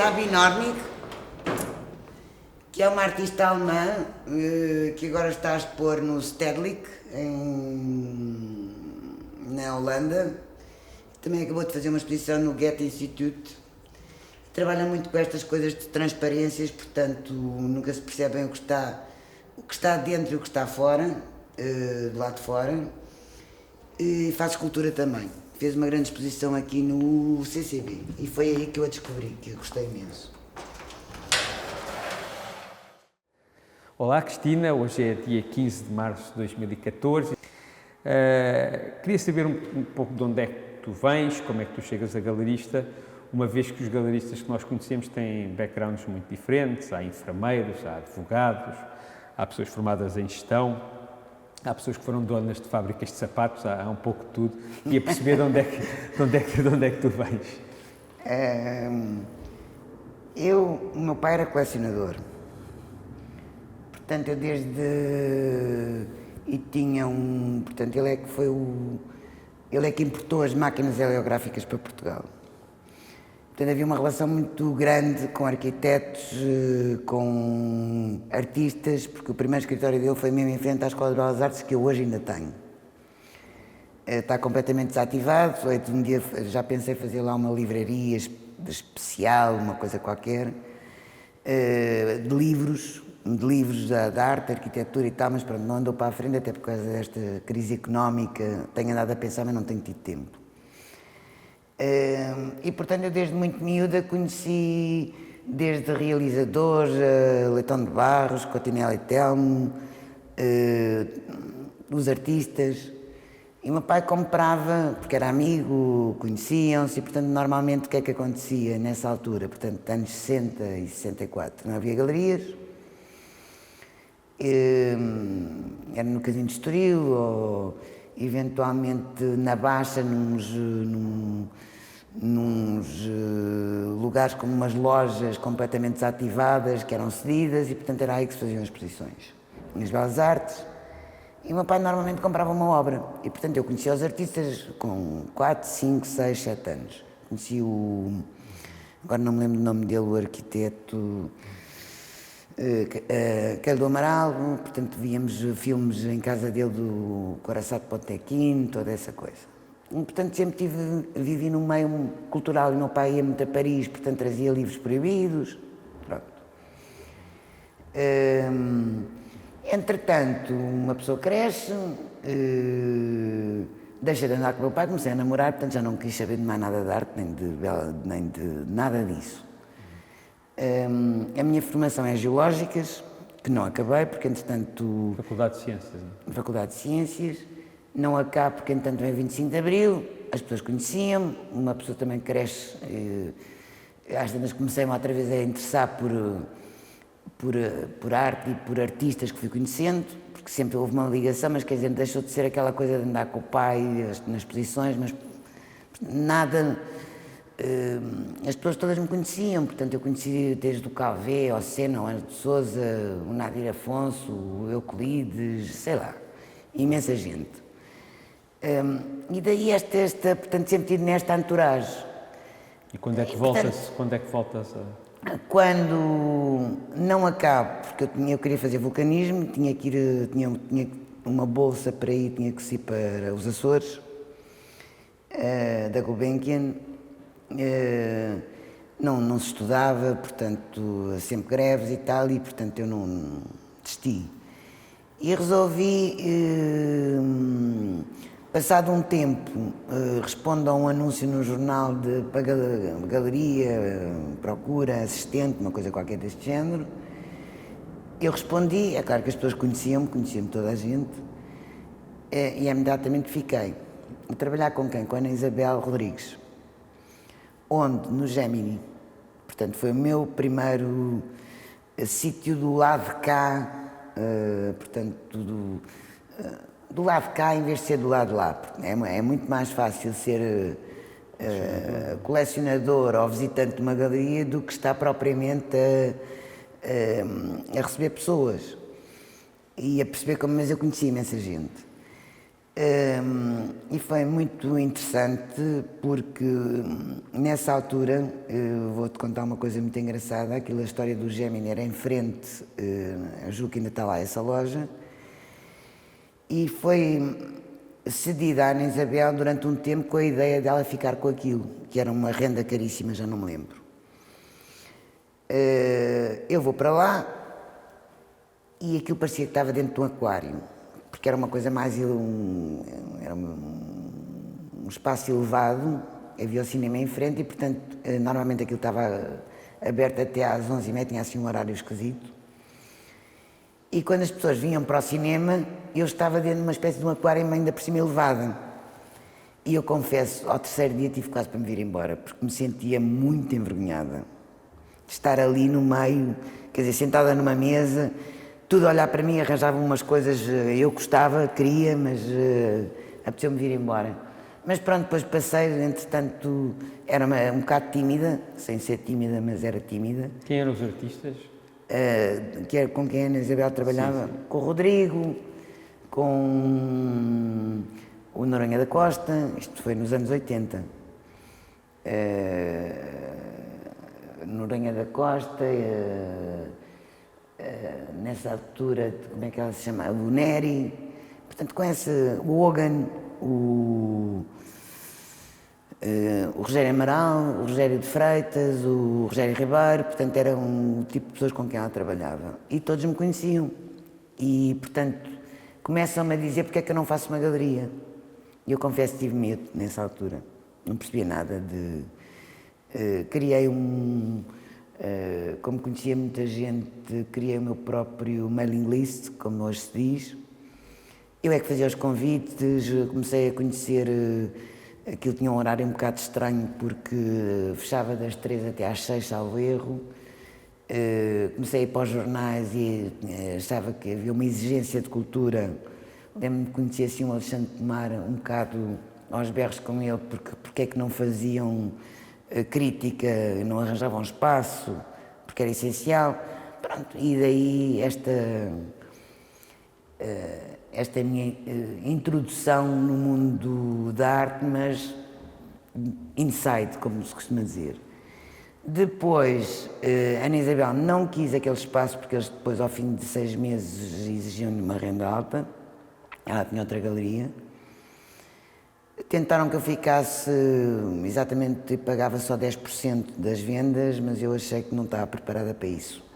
Sabine Hornig, que é uma artista alemã que agora está a expor no Stedelijk, na Holanda. Também acabou de fazer uma exposição no Goethe Institute. Trabalha muito com estas coisas de transparências, portanto nunca se percebe bem o que está dentro e o que está fora, do lado de fora. E faz escultura também. Fez uma grande exposição aqui no CCB e foi aí que eu a descobri, que eu gostei imenso. Olá Cristina, hoje é dia 15 de março de 2014. Queria saber um pouco de onde é que tu vens, como é que tu chegas a galerista, uma vez que os galeristas que nós conhecemos têm backgrounds muito diferentes, há enfermeiros, há advogados, há pessoas formadas em gestão, há pessoas que foram donas de fábricas de sapatos, há um pouco de tudo, e a perceber de onde é que tu vens. O meu pai era colecionador, portanto eu portanto ele é que importou as máquinas heliográficas para Portugal. Portanto, havia uma relação muito grande com arquitetos, com artistas, porque o primeiro escritório dele foi mesmo em frente à Escola de Belas Artes, que eu hoje ainda tenho. Está completamente desativado, um dia já pensei fazer lá uma livraria especial, uma coisa qualquer, de livros da arte, da arquitetura e tal, mas pronto, não andou para a frente, até por causa desta crise económica. Tenho andado a pensar, mas não tenho tido tempo. E portanto eu desde muito miúda conheci desde realizadores, Leitão de Barros, Cotinelli Telmo, os artistas, e o meu pai comprava, porque era amigo, conheciam-se, e portanto normalmente o que é que acontecia nessa altura, portanto anos 60 e 64, não havia galerias, era no Casino de Estoril ou eventualmente na Baixa, nos lugares como umas lojas completamente desativadas, que eram cedidas, e portanto era aí que se faziam exposições. Nas Belas Artes, e o meu pai normalmente comprava uma obra, e portanto eu conhecia os artistas com 4, 5, 6, 7 anos. Conheci agora não me lembro do nome dele, o arquiteto, aquele do Amaral, portanto víamos filmes em casa dele do Coração de Potequim, toda essa coisa. E, portanto sempre vivi num meio cultural, e o meu pai ia muito a Paris, portanto trazia livros proibidos, pronto. Entretanto, uma pessoa cresce, deixa de andar com o meu pai, comecei a namorar, portanto já não quis saber de mais nada de arte, nem de nada disso. A minha formação é Geológicas, que não acabei, porque entretanto... Faculdade de Ciências, não? Faculdade de Ciências, não acabo porque entretanto vem 25 de Abril, as pessoas conheciam-me, uma pessoa também cresce, às vezes comecei-me outra vez a interessar por arte e por artistas que fui conhecendo, porque sempre houve uma ligação, mas quer dizer, deixou de ser aquela coisa de andar com o pai nas exposições, mas nada... as pessoas todas me conheciam, portanto eu conheci desde o Calvé, ao Sena, o Ângelo de Sousa, o Nadir Afonso, o Euclides, sei lá, imensa gente. E daí portanto sempre tive nesta entourage. E quando é que voltas a... Quando não acabo, porque eu queria fazer vulcanismo, tinha uma bolsa para ir, tinha que ir para os Açores, da Gulbenkian. Não se estudava, portanto, sempre greves e tal, e portanto eu não desisti. E resolvi, passado um tempo, respondo a um anúncio no jornal para galeria, procura assistente, uma coisa qualquer deste género. Eu respondi, é claro que as pessoas conheciam-me toda a gente, e imediatamente fiquei a trabalhar com quem? Com a Ana Isabel Rodrigues. Onde? No Gemini. Portanto, foi o meu primeiro sítio do lado de cá, portanto, do lado de cá em vez de ser do lado de lá. É muito mais fácil ser colecionador ou visitante de uma galeria do que estar propriamente a receber pessoas e a perceber como, mas eu conhecia imensa gente. E foi muito interessante porque nessa altura, vou-te contar uma coisa muito engraçada, a história do Gemini era em frente, eu julgo que ainda está lá essa loja, e foi cedida à Ana Isabel durante um tempo com a ideia dela ficar com aquilo, que era uma renda caríssima, já não me lembro. Eu vou para lá e aquilo parecia que estava dentro de um aquário, porque era uma coisa mais... era um espaço elevado, havia o cinema em frente e, portanto, normalmente aquilo estava aberto até às 11h30, tinha assim um horário esquisito. E quando as pessoas vinham para o cinema, eu estava dentro de uma espécie de um aquário ainda por cima elevada. E eu confesso, ao terceiro dia tive quase para me vir embora, porque me sentia muito envergonhada de estar ali no meio, quer dizer, sentada numa mesa, tudo a olhar para mim, arranjavam umas coisas, eu gostava, queria, mas apeteceu-me vir embora. Mas pronto, depois passei, entretanto, era um bocado tímida, sem ser tímida, mas era tímida. Quem eram os artistas? Que era com quem a Ana Isabel trabalhava, sim. Com o Rodrigo, com o Noronha da Costa, isto foi nos anos 80. Noronha da Costa, nessa altura, como é que ela se chama? O Neri, portanto conhece o Hogan, o Rogério Amaral, o Rogério de Freitas, o Rogério Ribeiro, portanto era um tipo de pessoas com quem ela trabalhava. E todos me conheciam. E, portanto, começam-me a dizer porque é que eu não faço uma galeria. E eu confesso que tive medo nessa altura. Não percebia nada de... criei como conhecia muita gente, criei o meu próprio mailing list, como hoje se diz. Eu é que fazia os convites, comecei a conhecer... Aquilo tinha um horário um bocado estranho porque fechava das 3 até às 6, salvo erro. Comecei a ir para os jornais e achava que havia uma exigência de cultura. Lembro-me de conhecer assim o Alexandre Pomar um bocado aos berros com ele, porque é que não faziam crítica, não arranjavam espaço, porque era essencial. Pronto, e daí esta minha introdução no mundo da arte, mas inside, como se costuma dizer. Depois, a Ana Isabel não quis aquele espaço, porque eles depois, ao fim de 6 meses, exigiam-lhe uma renda alta. Ela tinha outra galeria. Tentaram que eu ficasse, exatamente, pagava só 10% das vendas, mas eu achei que não estava preparada para isso.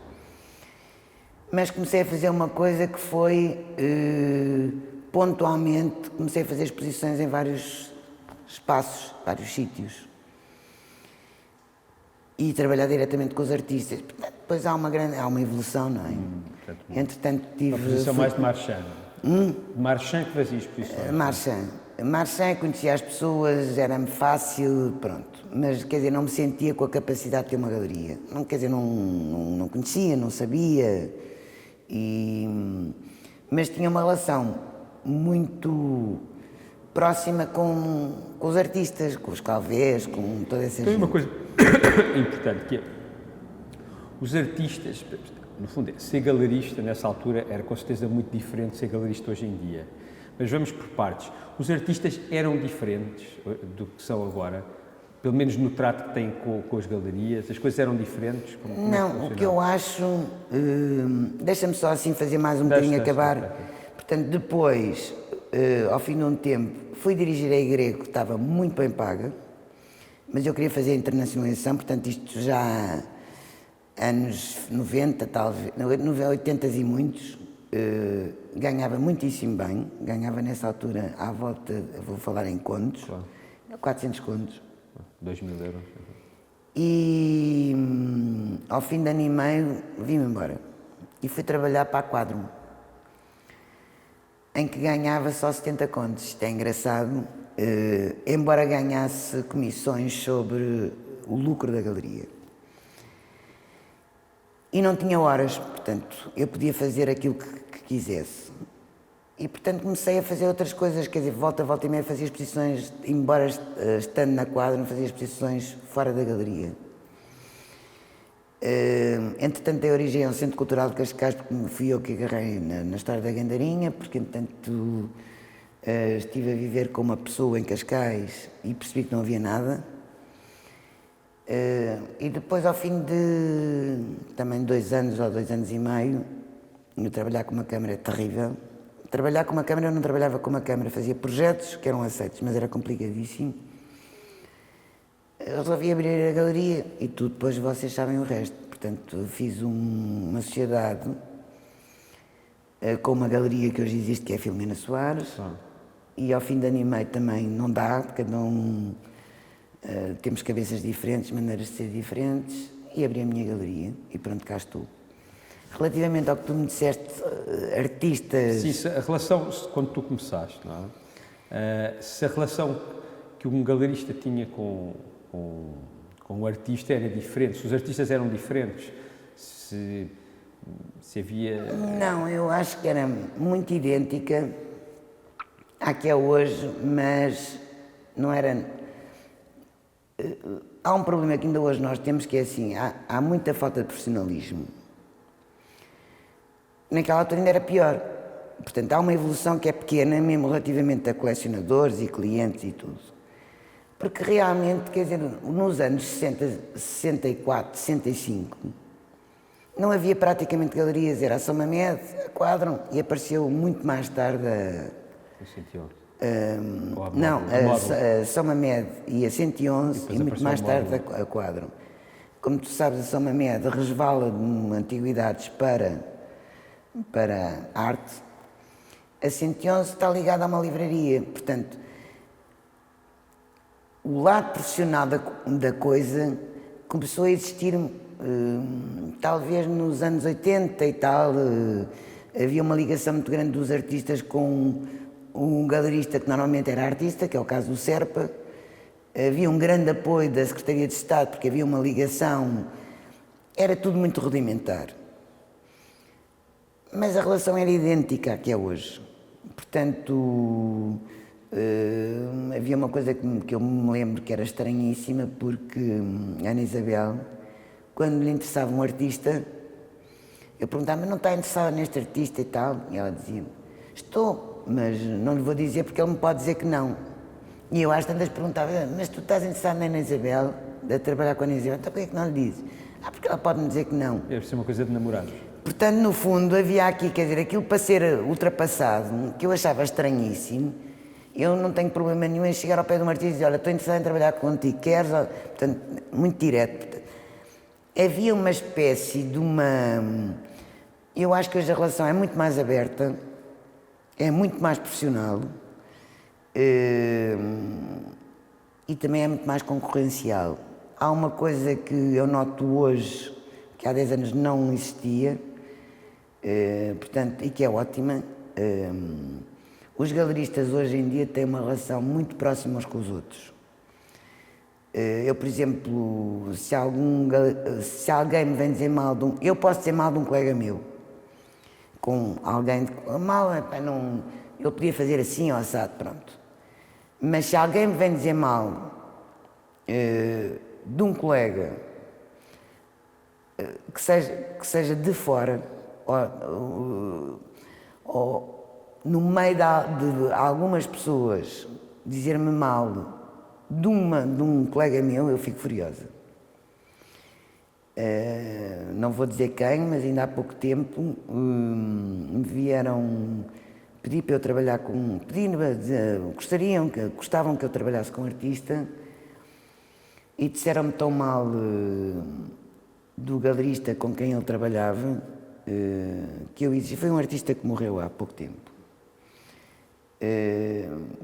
Mas comecei a fazer uma coisa que foi, pontualmente, comecei a fazer exposições em vários espaços, vários sítios. E trabalhar diretamente com os artistas. Portanto, depois há uma evolução, não é? Entretanto, tive... Uma posição mais de Marchand. Marchand que fazia exposições. Marchand, conhecia as pessoas, era-me fácil, pronto. Mas, quer dizer, não me sentia com a capacidade de ter uma galeria. Não, quer dizer, não conhecia, não sabia... mas tinha uma relação muito próxima com os artistas, com os calvés, com toda essa gente. Tem uma coisa importante que é, os artistas, no fundo, ser galerista nessa altura era com certeza muito diferente de ser galerista hoje em dia. Mas vamos por partes. Os artistas eram diferentes do que são agora? Pelo menos no trato que têm com as galerias, as coisas eram diferentes? Não, o que eu acho... deixa-me só assim fazer mais um bocadinho acabar. Portanto, depois, ao fim de um tempo, fui dirigir a Grego, que estava muito bem paga, mas eu queria fazer a internacionalização, portanto, isto já anos 90, talvez, 80 e muitos, ganhava muitíssimo bem, ganhava nessa altura à volta, vou falar em contos, claro. 400 contos. 2.000 euros. E ao fim de ano e meio vim-me embora e fui trabalhar para a Quadrum, em que ganhava só 70 contos. Isto é engraçado, embora ganhasse comissões sobre o lucro da galeria. E não tinha horas, portanto, eu podia fazer aquilo que quisesse. E, portanto, comecei a fazer outras coisas, quer dizer, volta e meia fazia exposições, embora estando na quadra, não fazia exposições fora da galeria. Entretanto, dei origem ao Centro Cultural de Cascais, porque fui eu que agarrei na história da Gandarinha, porque, entretanto, Estive a viver com uma pessoa em Cascais e percebi que não havia nada. E depois, ao fim de também 2 anos ou 2 anos e meio, eu trabalhar com uma câmara é terrível. Trabalhar com uma câmara, eu não trabalhava com uma câmara, fazia projetos que eram aceitos, mas era complicadíssimo. Eu resolvi abrir a galeria e tudo, depois vocês sabem o resto. Portanto, fiz uma sociedade com uma galeria que hoje existe, que é a Filomena Soares. E ao fim de ano e meio também não dá, cada um temos cabeças diferentes, maneiras de ser diferentes, e abri a minha galeria e pronto, cá estou. Relativamente ao que tu me disseste, artistas... Sim, a relação, quando tu começaste, não é? Se a relação que um galerista tinha com o artista era diferente, se os artistas eram diferentes, se havia... Não, eu acho que era muito idêntica à que é hoje, mas não era... Há um problema que ainda hoje nós temos, que é assim, há muita falta de profissionalismo. Naquela altura ainda era pior. Portanto, há uma evolução que é pequena, mesmo relativamente a colecionadores e clientes e tudo. Porque realmente, quer dizer, nos anos 60, 64, 65, não havia praticamente galerias, era a São Mamed, a Quadron, e apareceu muito mais tarde a São Mamed e a 111, e muito mais tarde a Quadron. Como tu sabes, a São Mamed resvala de antiguidades para a arte. A 111 está ligada a uma livraria, portanto, o lado profissional da coisa começou a existir talvez nos anos 80 e tal. Havia uma ligação muito grande dos artistas com um galerista que normalmente era artista, que é o caso do Serpa. Havia um grande apoio da Secretaria de Estado, porque havia uma ligação, era tudo muito rudimentar. Mas a relação era idêntica à que é hoje. Portanto, havia uma coisa que eu me lembro que era estranhíssima, porque a Ana Isabel, quando lhe interessava um artista, eu perguntava, mas não está interessada neste artista e tal? E ela dizia, estou, mas não lhe vou dizer porque ele me pode dizer que não. E eu às tantas perguntava, mas tu estás interessado na Ana Isabel, de trabalhar com a Ana Isabel, então porquê é que não lhe dizes? Porque ela pode me dizer que não. Deve ser uma coisa de namorados. Portanto, no fundo, havia aqui, quer dizer, aquilo para ser ultrapassado, que eu achava estranhíssimo. Eu não tenho problema nenhum em chegar ao pé de um artista e dizer, olha, estou interessado em trabalhar contigo, queres? Portanto, muito direto. Portanto, havia uma espécie de uma... Eu acho que hoje a relação é muito mais aberta, é muito mais profissional e também é muito mais concorrencial. Há uma coisa que eu noto hoje, que há 10 anos não existia, portanto, e que é ótima. Os galeristas hoje em dia têm uma relação muito próxima uns com os outros. Eu, por exemplo, se alguém me vem dizer mal de um... Eu posso dizer mal de um colega meu, com alguém... Mal, não, eu podia fazer assim ou assado, pronto. Mas se alguém me vem dizer mal de um colega que seja de fora, ou no meio de algumas pessoas, dizer-me mal de um colega meu, eu fico furiosa. Não vou dizer quem, mas ainda há pouco tempo me vieram pedir para eu trabalhar com... gostavam que eu trabalhasse com um artista e disseram-me tão mal do galerista com quem ele trabalhava que eu exigi... Foi um artista que morreu há pouco tempo.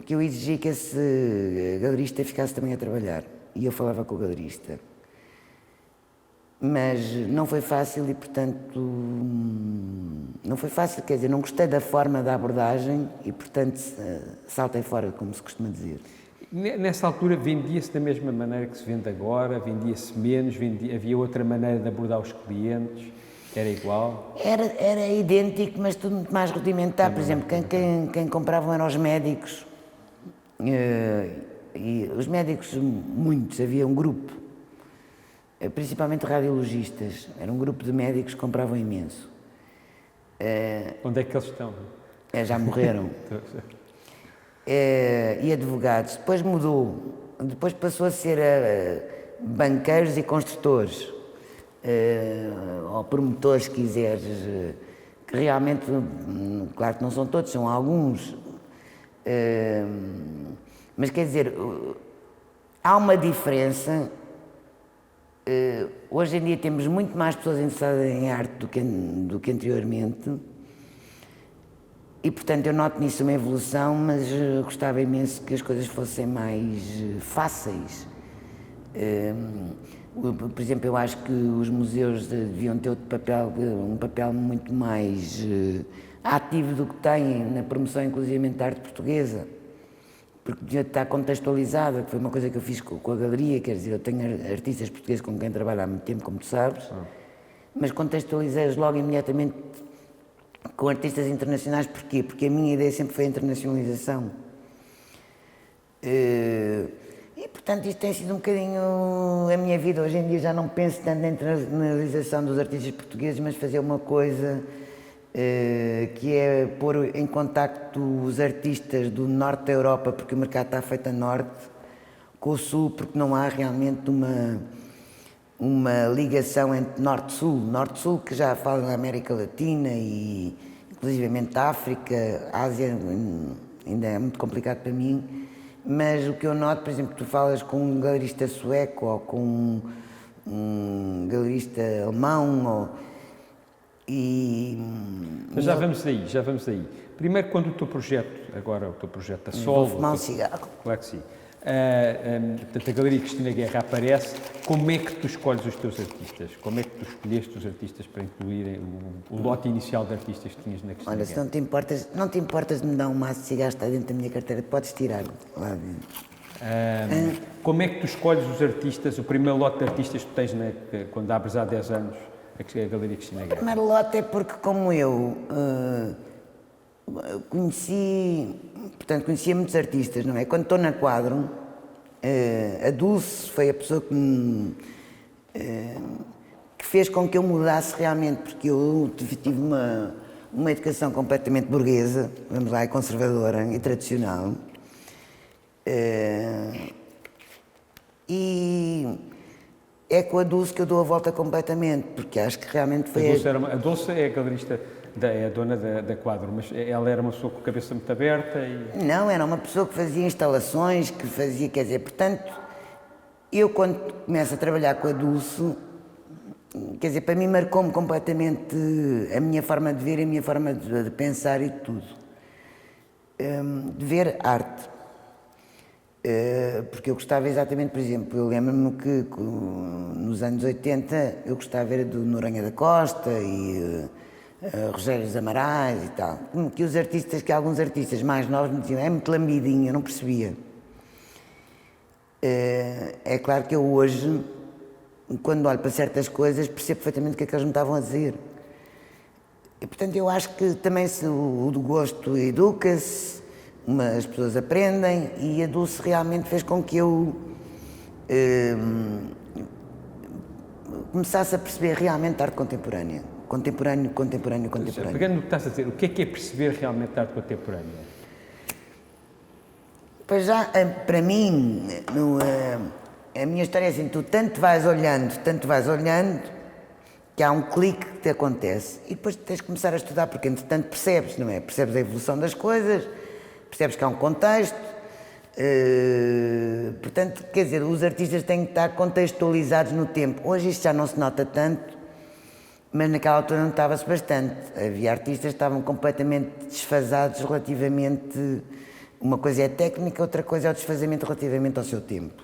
Que eu exigi que esse galerista ficasse também a trabalhar. E eu falava com o galerista. Mas não foi fácil e, portanto, não foi fácil, quer dizer, não gostei da forma da abordagem e, portanto, saltei fora, como se costuma dizer. Nessa altura vendia-se da mesma maneira que se vende agora, vendia-se menos, havia outra maneira de abordar os clientes, era igual? Era idêntico, mas tudo muito mais rudimentar. Por exemplo, quem compravam eram os médicos, e os médicos, muitos, havia um grupo, principalmente radiologistas, era um grupo de médicos que compravam imenso. Onde é que eles estão? Já morreram. e advogados. Depois mudou, depois passou a ser banqueiros e construtores, ou promotores, se quiseres, que realmente, claro que não são todos, são alguns, mas quer dizer, há uma diferença. Hoje em dia temos muito mais pessoas interessadas em arte do que anteriormente. E, portanto, eu noto nisso uma evolução, mas gostava imenso que as coisas fossem mais fáceis. Por exemplo, eu acho que os museus deviam ter um papel muito mais ativo do que têm na promoção, inclusivamente, da arte portuguesa. Porque devia estar contextualizada, que foi uma coisa que eu fiz com a galeria, quer dizer, eu tenho artistas portugueses com quem trabalho há muito tempo, como tu sabes, mas contextualizei-os logo imediatamente com artistas internacionais. Porquê? Porque a minha ideia sempre foi a internacionalização. E, portanto, isto tem sido um bocadinho a minha vida. Hoje em dia já não penso tanto na internacionalização dos artistas portugueses, mas fazer uma coisa que é pôr em contacto os artistas do norte da Europa, porque o mercado está feito a norte, com o sul, porque não há realmente uma ligação entre norte-sul. Norte-sul que já fala na América Latina e inclusivamente a África, a Ásia ainda é muito complicado para mim, mas o que eu noto, por exemplo, tu falas com um galerista sueco ou com um galerista alemão, Mas já vamos aí. Primeiro, quando o teu projeto, agora o teu projeto a solo... Vou fumar um cigarro. Claro que sim. Portanto, a Galeria Cristina Guerra aparece. Como é que tu escolhes os teus artistas? Como é que tu escolheste os artistas para incluírem o lote inicial de artistas que tinhas na Cristina Olha, Guerra? se não te importas de me dar um maço de cigarros que está dentro da minha carteira, podes tirar lá dentro. Como é que tu escolhes os artistas, o primeiro lote de artistas que tens quando abres há 10 anos a Galeria Cristina O Guerra? primeiro lote é porque, como eu conhecia muitos artistas, não é? Quando estou na Quadro, a Dulce foi a pessoa que fez com que eu mudasse realmente, porque eu tive uma educação completamente burguesa, vamos lá, e conservadora e tradicional. E é com a Dulce que eu dou a volta completamente, porque acho que realmente foi... A Dulce é a galerista, é a dona da Quadro, mas ela era uma pessoa com a cabeça muito aberta e... Não, era uma pessoa que fazia instalações, que fazia, quer dizer, portanto, eu quando começo a trabalhar com a Dulce, quer dizer, para mim marcou-me completamente a minha forma de ver e a minha forma de pensar e de tudo. De ver arte. Porque eu gostava exatamente, por exemplo, eu lembro-me que nos anos 80 eu gostava de ver do Noronha da Costa e Rogério Amarais e tal, que alguns artistas mais novos me diziam, é muito lambidinho, eu não percebia. É claro que eu hoje, quando olho para certas coisas, percebo perfeitamente o que é que eles me estavam a dizer. E, portanto, eu acho que também o do gosto educa-se, as pessoas aprendem, e a Dulce realmente fez com que eu começasse a perceber realmente a arte contemporânea. Contemporâneo. Pegando no que estás a dizer, o que é perceber realmente a arte contemporânea? Pois já, para mim, a minha história é assim, tu tanto vais olhando, que há um clique que te acontece, e depois tens de começar a estudar, porque entretanto percebes, não é? Percebes a evolução das coisas, percebes que há um contexto, portanto, quer dizer, os artistas têm que estar contextualizados no tempo. Hoje isto já não se nota tanto, mas naquela altura notava-se bastante. Havia artistas que estavam completamente desfasados relativamente... Uma coisa é a técnica, outra coisa é o desfazamento relativamente ao seu tempo.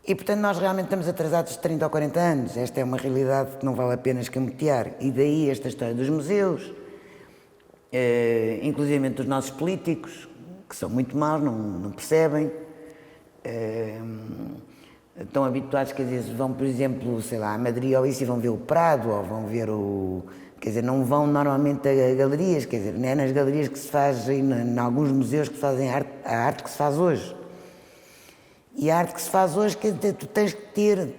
E, portanto, nós realmente estamos atrasados de 30 ou 40 anos. Esta é uma realidade que não vale a pena escamotear. E daí esta história dos museus, inclusive dos nossos políticos, que são muito maus, não percebem. Estão habituados, quer dizer, vão, por exemplo, sei lá, a Madrid ou isso, e vão ver o Prado, ou vão ver quer dizer, não vão normalmente a galerias, quer dizer, não é nas galerias que se faz, em alguns museus que fazem a arte que se faz hoje. E a arte que se faz hoje, quer dizer, tu tens que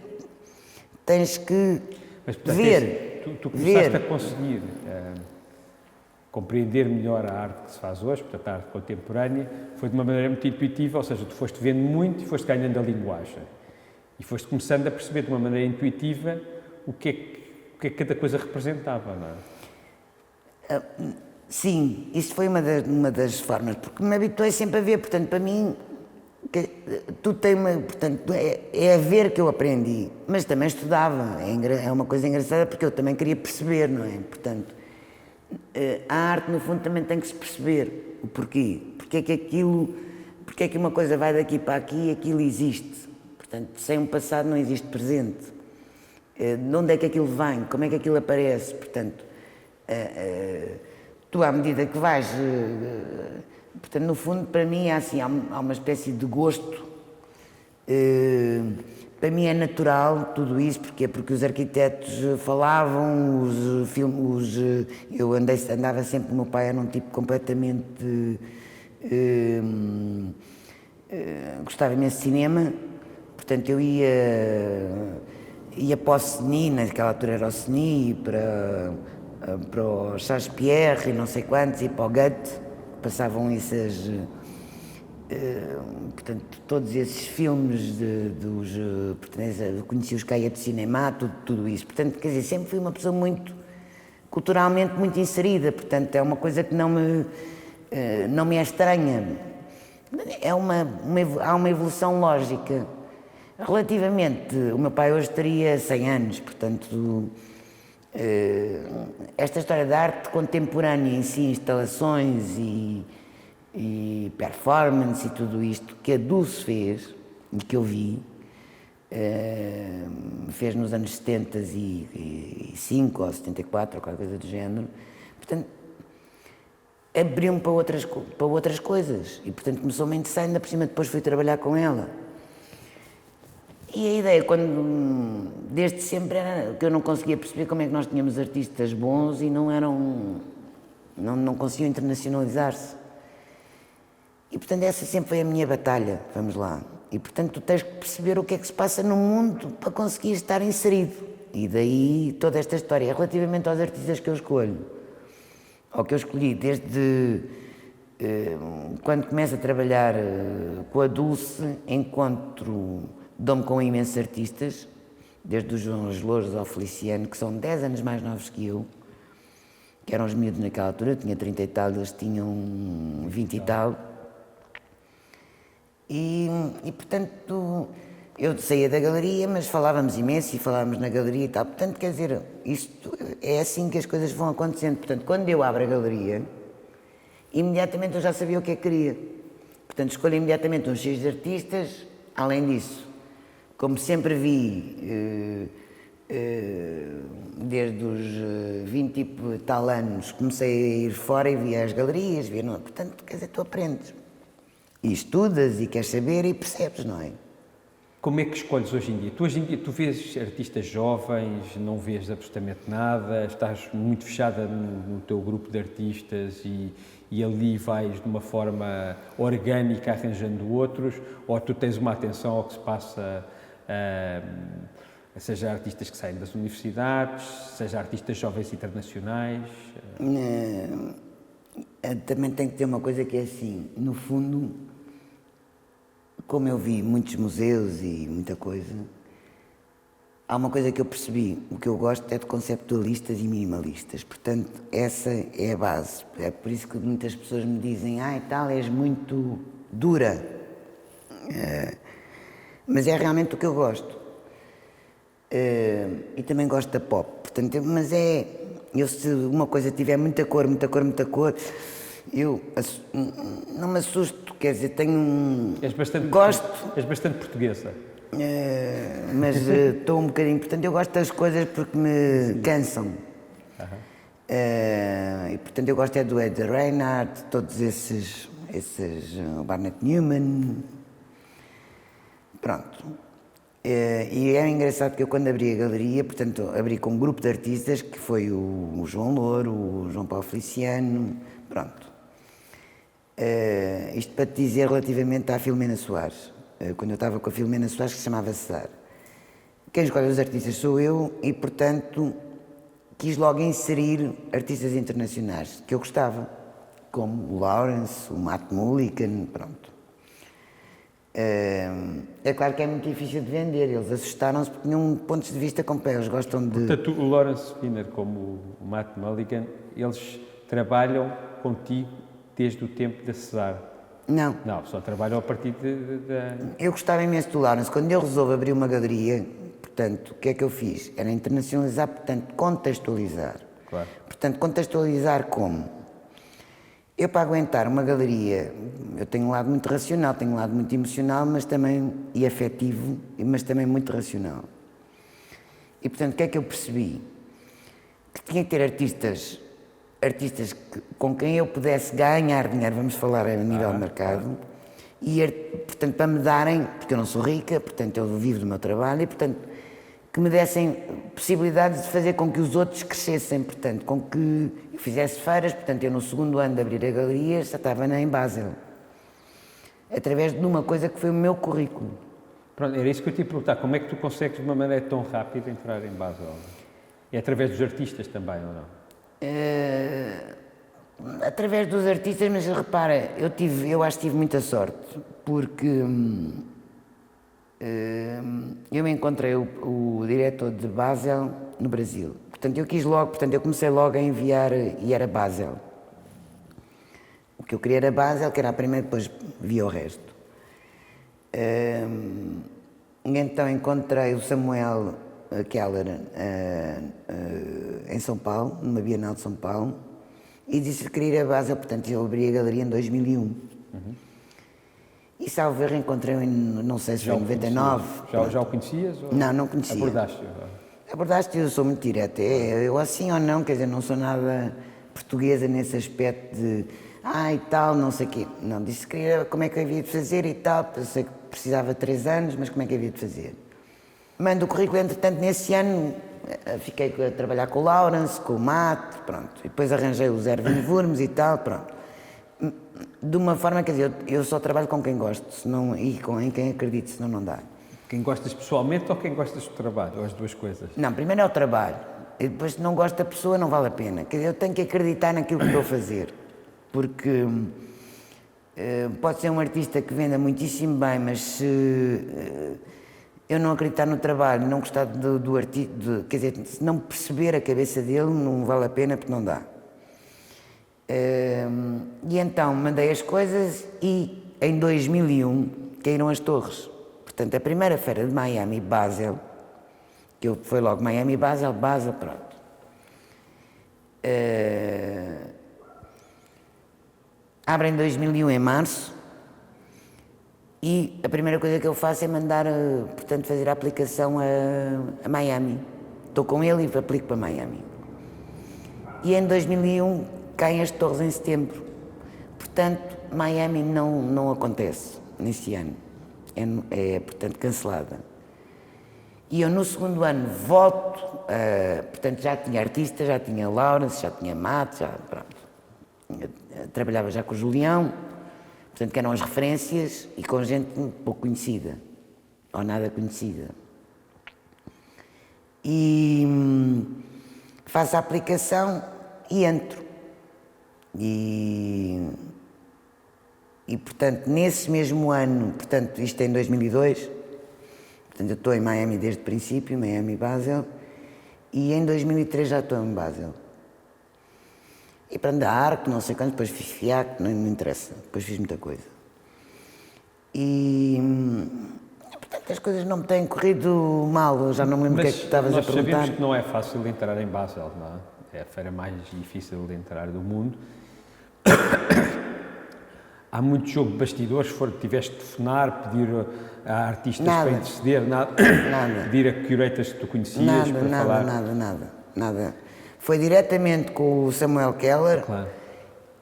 Mas, portanto, ver. Tu começaste a conseguir compreender melhor a arte que se faz hoje, portanto a arte contemporânea, foi de uma maneira muito intuitiva, ou seja, tu foste vendo muito e foste ganhando a linguagem. E foste começando a perceber de uma maneira intuitiva o que é que cada coisa representava, não é? Sim, isso foi uma das formas, porque me habituei sempre a ver, portanto, para mim, portanto, é a ver que eu aprendi, mas também estudava, é uma coisa engraçada porque eu também queria perceber, não é? Portanto, a arte no fundo também tem que se perceber o porquê, porque é que uma coisa vai daqui para aqui e aquilo existe, portanto, sem um passado não existe presente, de onde é que aquilo vem, como é que aquilo aparece, portanto, tu à medida que vais, portanto, no fundo, para mim, há uma espécie de gosto. Para mim é natural tudo isso, porque os arquitetos falavam, eu andava sempre, o meu pai era um tipo completamente, gostava imenso de cinema, portanto eu ia para o CENI, naquela altura era o CENI, para o Charles Pierre e não sei quantos, e para o Goethe, passavam essas... portanto, todos esses filmes conheci os Caia de Cinema, tudo isso. Portanto, quer dizer, sempre fui uma pessoa culturalmente muito inserida, portanto, é uma coisa que não me é estranha. Há uma evolução lógica. Relativamente, o meu pai hoje teria 100 anos, portanto, esta história da arte contemporânea em si, instalações e performance e tudo isto que a Dulce fez, e que eu vi, fez nos anos 75 ou 74 ou qualquer coisa do género, portanto, abriu-me para outras coisas e, portanto, começou-me a interessar, ainda por cima depois fui trabalhar com ela. E a ideia, desde sempre, era que eu não conseguia perceber como é que nós tínhamos artistas bons e não conseguiam internacionalizar-se. E, portanto, essa sempre foi a minha batalha, vamos lá. E, portanto, tu tens que perceber o que é que se passa no mundo para conseguir estar inserido. E daí toda esta história. Relativamente aos artistas que eu escolho, ou que eu escolhi desde quando começo a trabalhar com a Dulce, dou-me com imensos artistas, desde os João Louros ao Feliciano, que são 10 anos mais novos que eu, que eram os miúdos naquela altura, eu tinha 30 e tal, eles tinham 20 e tal. E, portanto, eu saía da galeria, mas falávamos imenso e falávamos na galeria e tal. Portanto, quer dizer, isto é assim que as coisas vão acontecendo. Portanto, quando eu abro a galeria, imediatamente eu já sabia o que é que queria. Portanto, escolho imediatamente um X de artistas. Além disso, como sempre vi, desde os 20 e tal anos, comecei a ir fora e via as galerias, portanto, quer dizer, tu aprendes. E estudas e queres saber e percebes, não é? Como é que escolhes hoje em dia? Hoje em dia tu vês artistas jovens, não vês absolutamente nada, estás muito fechada no teu grupo de artistas e ali vais de uma forma orgânica arranjando outros, ou tu tens uma atenção ao que se passa, seja artistas que saem das universidades, seja artistas jovens internacionais? Também tem que ter uma coisa que é assim, no fundo, como eu vi muitos museus e muita coisa, há uma coisa que eu percebi, o que eu gosto é de conceptualistas e minimalistas, portanto, essa é a base. É por isso que muitas pessoas me dizem, e tal, és muito dura. Mas é realmente o que eu gosto. E também gosto da pop, portanto, se uma coisa tiver muita cor, eu não me assusto, quer dizer, gosto. És bastante portuguesa. Mas estou um bocadinho, portanto, eu gosto das coisas porque me cansam. E portanto, eu gosto do Ed Reinhardt, todos esses o Barnett Newman. Pronto. E era engraçado que eu, quando abri a galeria, portanto, abri com um grupo de artistas que foi o João Louro, o João Paulo Feliciano, pronto. Isto para te dizer relativamente à Filomena Soares. Quando eu estava com a Filomena Soares, que se chamava Cesar. Quem escolhe os artistas sou eu e, portanto, quis logo inserir artistas internacionais que eu gostava, como o Lawrence, o Matt Mullican, pronto. É claro que é muito difícil de vender, eles assustaram-se porque tinham pontos de vista com pé, eles gostam de... Portanto, o Lawrence Spinner como o Matt Mulligan, eles trabalham contigo desde o tempo da Cesar? Não. Não, só trabalham a partir da... Eu gostava imenso do Lawrence. Quando eu resolvo abrir uma galeria, portanto, o que é que eu fiz? Era internacionalizar, portanto, contextualizar. Claro. Portanto, contextualizar como? Eu, para aguentar uma galeria, eu tenho um lado muito racional, tenho um lado muito emocional, mas também, e afetivo, mas também muito racional. E, portanto, o que é que eu percebi? Que tinha que ter artistas com quem eu pudesse ganhar dinheiro, vamos falar a nível de mercado, e, portanto, para me darem, porque eu não sou rica, portanto, eu vivo do meu trabalho, e, portanto, que me dessem possibilidades de fazer com que os outros crescessem, portanto, com que eu fizesse feiras, portanto, eu no segundo ano de abrir a galeria já estava em Basel, através de uma coisa que foi o meu currículo. Pronto, era isso que eu te ia perguntar, como é que tu consegues de uma maneira tão rápida entrar em Basel? É através dos artistas também, ou não? Através dos artistas, mas repara, eu acho que tive muita sorte, porque eu encontrei o diretor de Basel no Brasil. Portanto, eu comecei logo a enviar, e era Basel. O que eu queria era Basel, que era a primeira, depois via o resto. E então encontrei o Samuel Keller em São Paulo, numa Bienal de São Paulo, e disse que queria ir a Basel, portanto, eu abri a galeria em 2001. E salvo erro, encontrei-o em, não sei se foi em 99. Já o conhecias? Ou Não, não conhecia. Abordaste-o? Abordaste, eu sou muito direta. Eu assim ou não, quer dizer, não sou nada portuguesa nesse aspecto de e tal, não sei o quê. Não, disse que queria, como é que eu havia de fazer e tal, pensei que precisava de 3 anos, mas como é que havia de fazer? Mando o currículo, entretanto, nesse ano fiquei a trabalhar com o Lawrence, com o Matt, pronto. E depois arranjei o Erwin Wurms e tal, pronto. De uma forma, quer dizer, eu só trabalho com quem gosto, senão, e em quem acredito, senão não dá. Quem gostas pessoalmente ou quem gostas do trabalho, ou as duas coisas? Não, primeiro é o trabalho, e depois se não gosto da pessoa não vale a pena. Quer dizer, eu tenho que acreditar naquilo que estou a fazer, porque pode ser um artista que venda muitíssimo bem, mas se eu não acreditar no trabalho, não gostar do artista, quer dizer, se não perceber a cabeça dele, não vale a pena porque não dá. E então mandei as coisas e em 2001 caíram as torres. Portanto, a primeira feira de Miami, Basel, que foi logo Miami, Basel, pronto. Abre em 2001 em março e a primeira coisa que eu faço é mandar, portanto, fazer a aplicação a Miami. Estou com ele e aplico para Miami. E em 2001 caem as torres em setembro. Portanto, Miami não acontece nesse ano. Portanto, cancelada. E eu no segundo ano volto, portanto, já tinha artista, já tinha Lawrence, já tinha Matt, pronto. Trabalhava já com o Julião, portanto, que eram as referências e com gente pouco conhecida, ou nada conhecida. E faço a aplicação e entro. E portanto, nesse mesmo ano, portanto, isto é em 2002, portanto, eu estou em Miami desde o princípio, Miami Basel, e em 2003 já estou em Basel. E para andar arco, não sei quanto, depois fiz FIAC, não interessa, depois fiz muita coisa. E portanto, as coisas não me têm corrido mal, eu já não me lembro o que é que tu estavas a perguntar. Nós sabemos que não é fácil de entrar em Basel, não é? É a feira mais difícil de entrar do mundo. Há muito jogo de bastidores, tiveste de telefonar, pedir a artistas para interceder, nada. Pedir a curators que tu conhecias para falar? Nada. Foi diretamente com o Samuel Keller. Claro.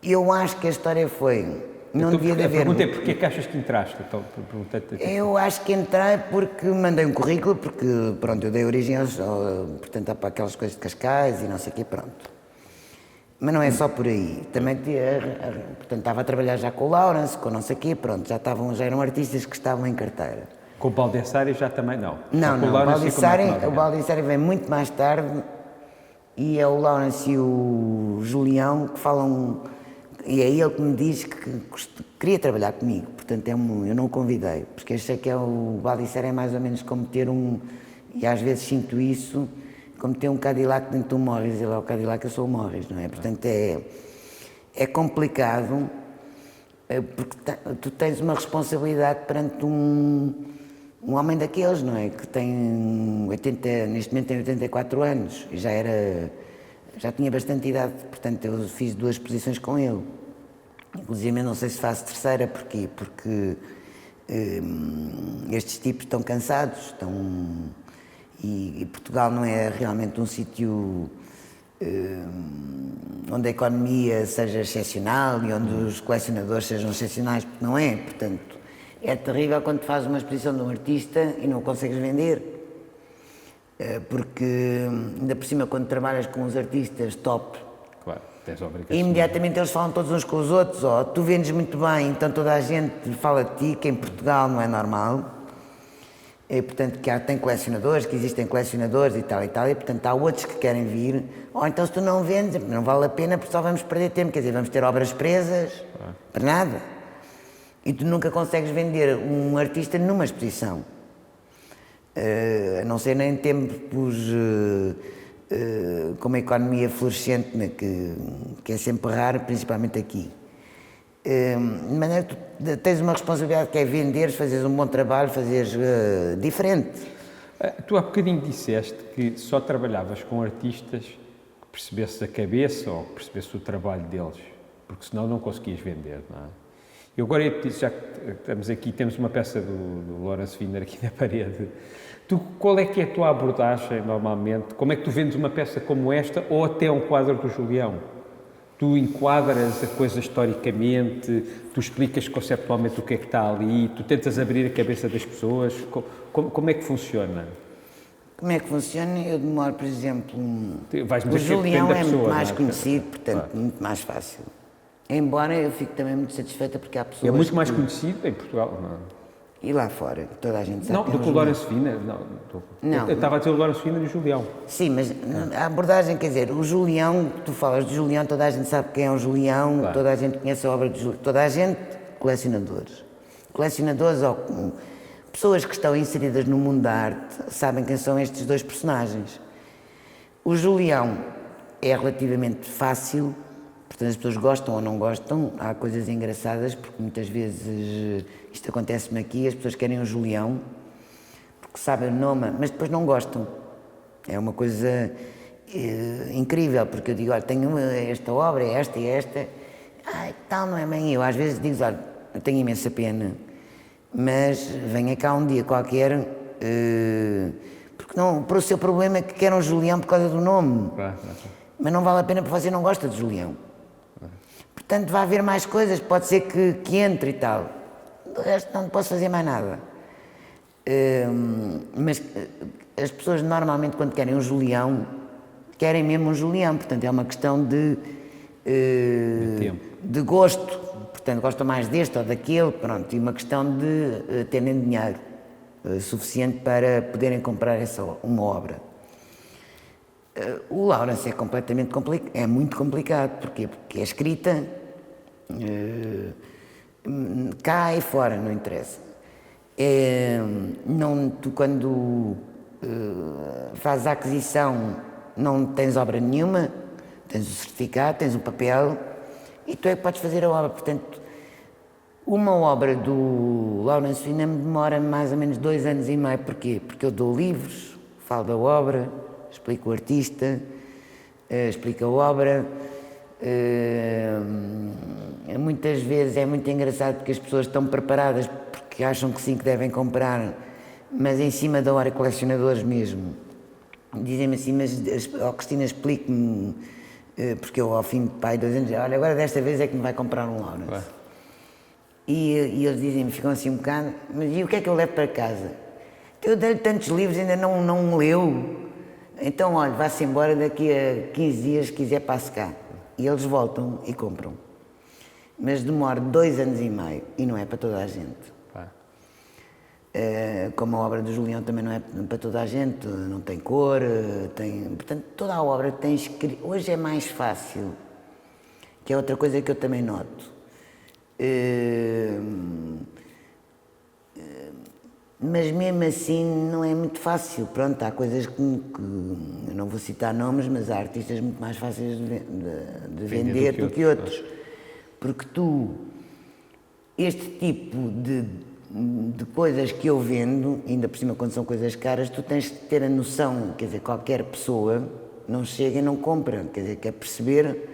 Eu acho que a história foi... Não devia de haver... A pergunta é porquê que achas que entraste? Então, eu acho que entrei porque mandei um currículo, porque pronto, eu dei origem portanto, para aquelas coisas de Cascais e não sei o quê, pronto. Mas não é só por aí. Também portanto, estava a trabalhar já com o Lawrence, com não sei o quê, pronto, já eram artistas que estavam em carteira. Com o Baldessari já também não? Não, o Baldessari vem muito mais tarde, e é o Lawrence e o Julião que falam, e é ele que me diz que queria trabalhar comigo, portanto eu não o convidei, porque achei que o Balicer é mais ou menos como ter e às vezes sinto isso, como ter um Cadillac dentro de um Morris, ele é o Cadillac, eu sou o Morris, não é? Portanto é complicado, porque tu tens uma responsabilidade perante um homem daqueles, não é? Que tem neste momento tem 84 anos e já tinha bastante idade, portanto eu fiz 2 exposições com ele. Inclusive eu não sei se faço terceira, porquê? Porque estes tipos estão cansados, e Portugal não é realmente um sítio onde a economia seja excepcional e onde os colecionadores sejam excepcionais, porque não é, portanto é terrível quando fazes uma exposição de um artista e não o consegues vender, porque ainda por cima quando trabalhas com os artistas top, claro, tens a obrigação. Imediatamente eles falam todos uns com os outros, tu vendes muito bem, então toda a gente fala de ti, que em Portugal não é normal, e portanto que tem colecionadores, que existem colecionadores e tal, e portanto há outros que querem vir, ou então se tu não vendes, não vale a pena porque só vamos perder tempo, quer dizer, vamos ter obras presas, para nada. E tu nunca consegues vender um artista numa exposição, a não ser nem tempos com uma economia florescente, né, que é sempre raro, principalmente aqui. De maneira que tu tens uma responsabilidade que é venderes, fazeres um bom trabalho, fazeres diferente. Tu há bocadinho disseste que só trabalhavas com artistas que percebesses a cabeça ou que percebesses o trabalho deles, porque senão não conseguias vender, não é? Eu agora, já que estamos aqui, temos uma peça do Lawrence Wiener aqui na parede. Qual é que é a tua abordagem, normalmente? Como é que tu vendes uma peça como esta, ou até um quadro do Julião? Tu enquadras a coisa historicamente, tu explicas conceptualmente o que é que está ali, tu tentas abrir a cabeça das pessoas. Como é que funciona? Como é que funciona? Eu demoro, por exemplo... O Julião é muito mais conhecido, portanto, muito mais fácil. Embora eu fique também muito satisfeita porque há pessoas... É muito mais conhecido em Portugal, não é? E lá fora, toda a gente sabe. Não, do que o Lawrence Wiener, não. Eu estava a dizer o Lawrence Wiener e o Julião. Sim, mas a abordagem, quer dizer, o Julião, tu falas de Julião, toda a gente sabe quem é o Julião, claro. Toda a gente conhece a obra de Julião, toda a gente, colecionadores. Colecionadores ou pessoas que estão inseridas no mundo da arte sabem quem são estes 2 personagens. O Julião é relativamente fácil. Portanto, as pessoas gostam ou não gostam, há coisas engraçadas, porque muitas vezes isto acontece-me aqui, as pessoas querem o Julião, porque sabem o nome, mas depois não gostam. É uma coisa incrível, porque eu digo, olha, tenho esta obra, esta e esta, tal, não é bem eu. Às vezes digo, olha, eu tenho imensa pena, mas venha cá um dia qualquer, porque não, para o seu problema é que querem o Julião por causa do nome, mas não vale a pena porque você não gosta de Julião. Portanto, vai haver mais coisas, pode ser que entre e tal. Do resto não posso fazer mais nada. Mas as pessoas normalmente quando querem um Julião, querem mesmo um Julião, portanto é uma questão de gosto. Portanto, gostam mais deste ou daquele, pronto, e uma questão de terem dinheiro suficiente para poderem comprar uma obra. O Lawrence é completamente complicado, é muito complicado, porquê? Porque é escrita cá e fora, não interessa. Tu quando fazes a aquisição não tens obra nenhuma, tens o certificado, tens o papel e tu é que podes fazer a obra. Portanto, uma obra do Lawrence Wiener demora mais ou menos 2 anos e meio. Porquê? Porque eu dou livros, falo da obra, explico o artista, explico a obra. Muitas vezes é muito engraçado porque as pessoas estão preparadas porque acham que sim, que devem comprar, mas em cima da hora, colecionadores mesmo, dizem-me assim, mas Cristina, explique-me, porque eu ao fim de 2 anos, olha, agora desta vez é que me vai comprar um Lawrence. Ué. E eles dizem-me, ficam assim um bocado, mas e o que é que eu levo para casa? Eu dei-lhe tantos livros, ainda não leu. Então, olha, vá-se embora daqui a 15 dias, se quiser, passe cá. E eles voltam e compram. Mas demora 2 anos e meio e não é para toda a gente. Como a obra do Julião também não é para toda a gente, não tem cor, portanto, toda a obra tem escrito. Hoje é mais fácil, que é outra coisa que eu também noto. Mas mesmo assim não é muito fácil. Pronto, há coisas que eu não vou citar nomes, mas há artistas muito mais fáceis de vender do que outros. Porque este tipo de coisas que eu vendo, ainda por cima quando são coisas caras, tu tens de ter a noção, quer dizer, qualquer pessoa não chega e não compra, quer dizer, quer perceber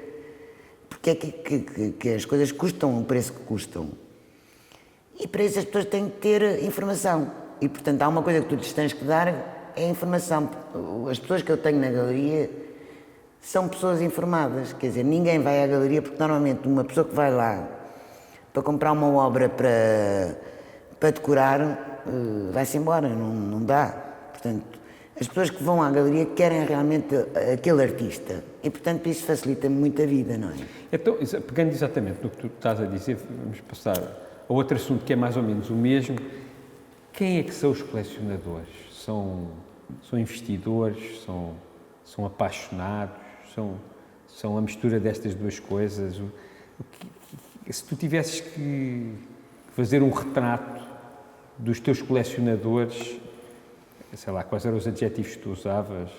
porque é que as coisas custam o preço que custam. E para isso as pessoas têm que ter informação. E, portanto, há uma coisa que tu lhes tens que dar, é informação. As pessoas que eu tenho na galeria são pessoas informadas. Quer dizer, ninguém vai à galeria, porque normalmente uma pessoa que vai lá para comprar uma obra para decorar, vai-se embora, não dá. Portanto, as pessoas que vão à galeria querem realmente aquele artista. E, portanto, isso facilita muito a vida, não é? Então, pegando exatamente no que tu estás a dizer, vamos passar a outro assunto que é mais ou menos o mesmo. Quem é que são os colecionadores? São investidores? São apaixonados? São a mistura destas duas coisas? Se tu tivesses que fazer um retrato dos teus colecionadores, sei lá, quais eram os adjetivos que tu usavas?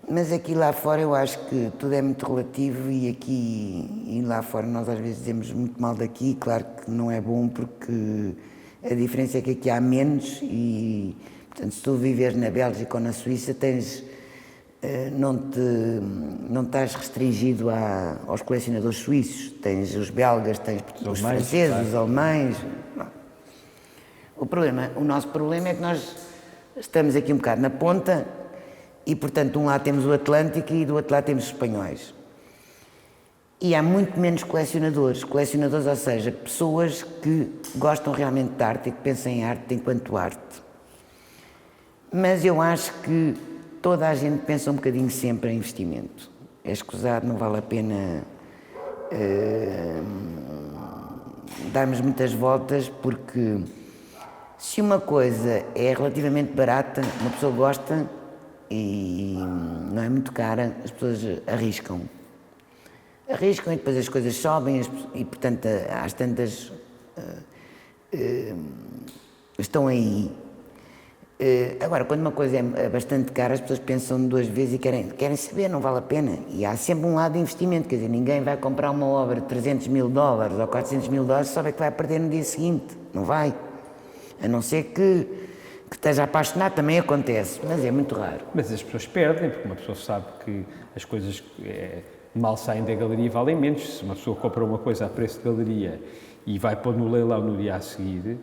Mas aqui lá fora eu acho que tudo é muito relativo e aqui e lá fora nós às vezes dizemos muito mal daqui, claro que não é bom porque a diferença é que aqui há menos e, portanto, se tu viveres na Bélgica ou na Suíça não estás restringido aos colecionadores suíços, tens os belgas, tens os franceses, os alemães. O nosso problema é que nós estamos aqui um bocado na ponta e, portanto, de um lado temos o Atlântico e do outro lado temos os espanhóis. E há muito menos colecionadores, ou seja, pessoas que gostam realmente de arte e que pensam em arte enquanto arte. Mas eu acho que toda a gente pensa um bocadinho sempre em investimento. É escusado, não vale a pena darmos muitas voltas, porque se uma coisa é relativamente barata, uma pessoa gosta e não é muito cara, as pessoas arriscam e depois as coisas sobem e, portanto, às tantas estão aí. Agora, quando uma coisa é bastante cara, as pessoas pensam duas vezes e querem saber, não vale a pena. E há sempre um lado de investimento, quer dizer, ninguém vai comprar uma obra de $300 mil ou $400 mil, sabe que vai perder no dia seguinte, não vai. A não ser que esteja apaixonado, também acontece, mas é muito raro. Mas as pessoas perdem, porque uma pessoa sabe que as coisas mal saem da galeria valem menos. Se uma pessoa compra uma coisa a preço de galeria e vai pôr no leilão no dia a seguir,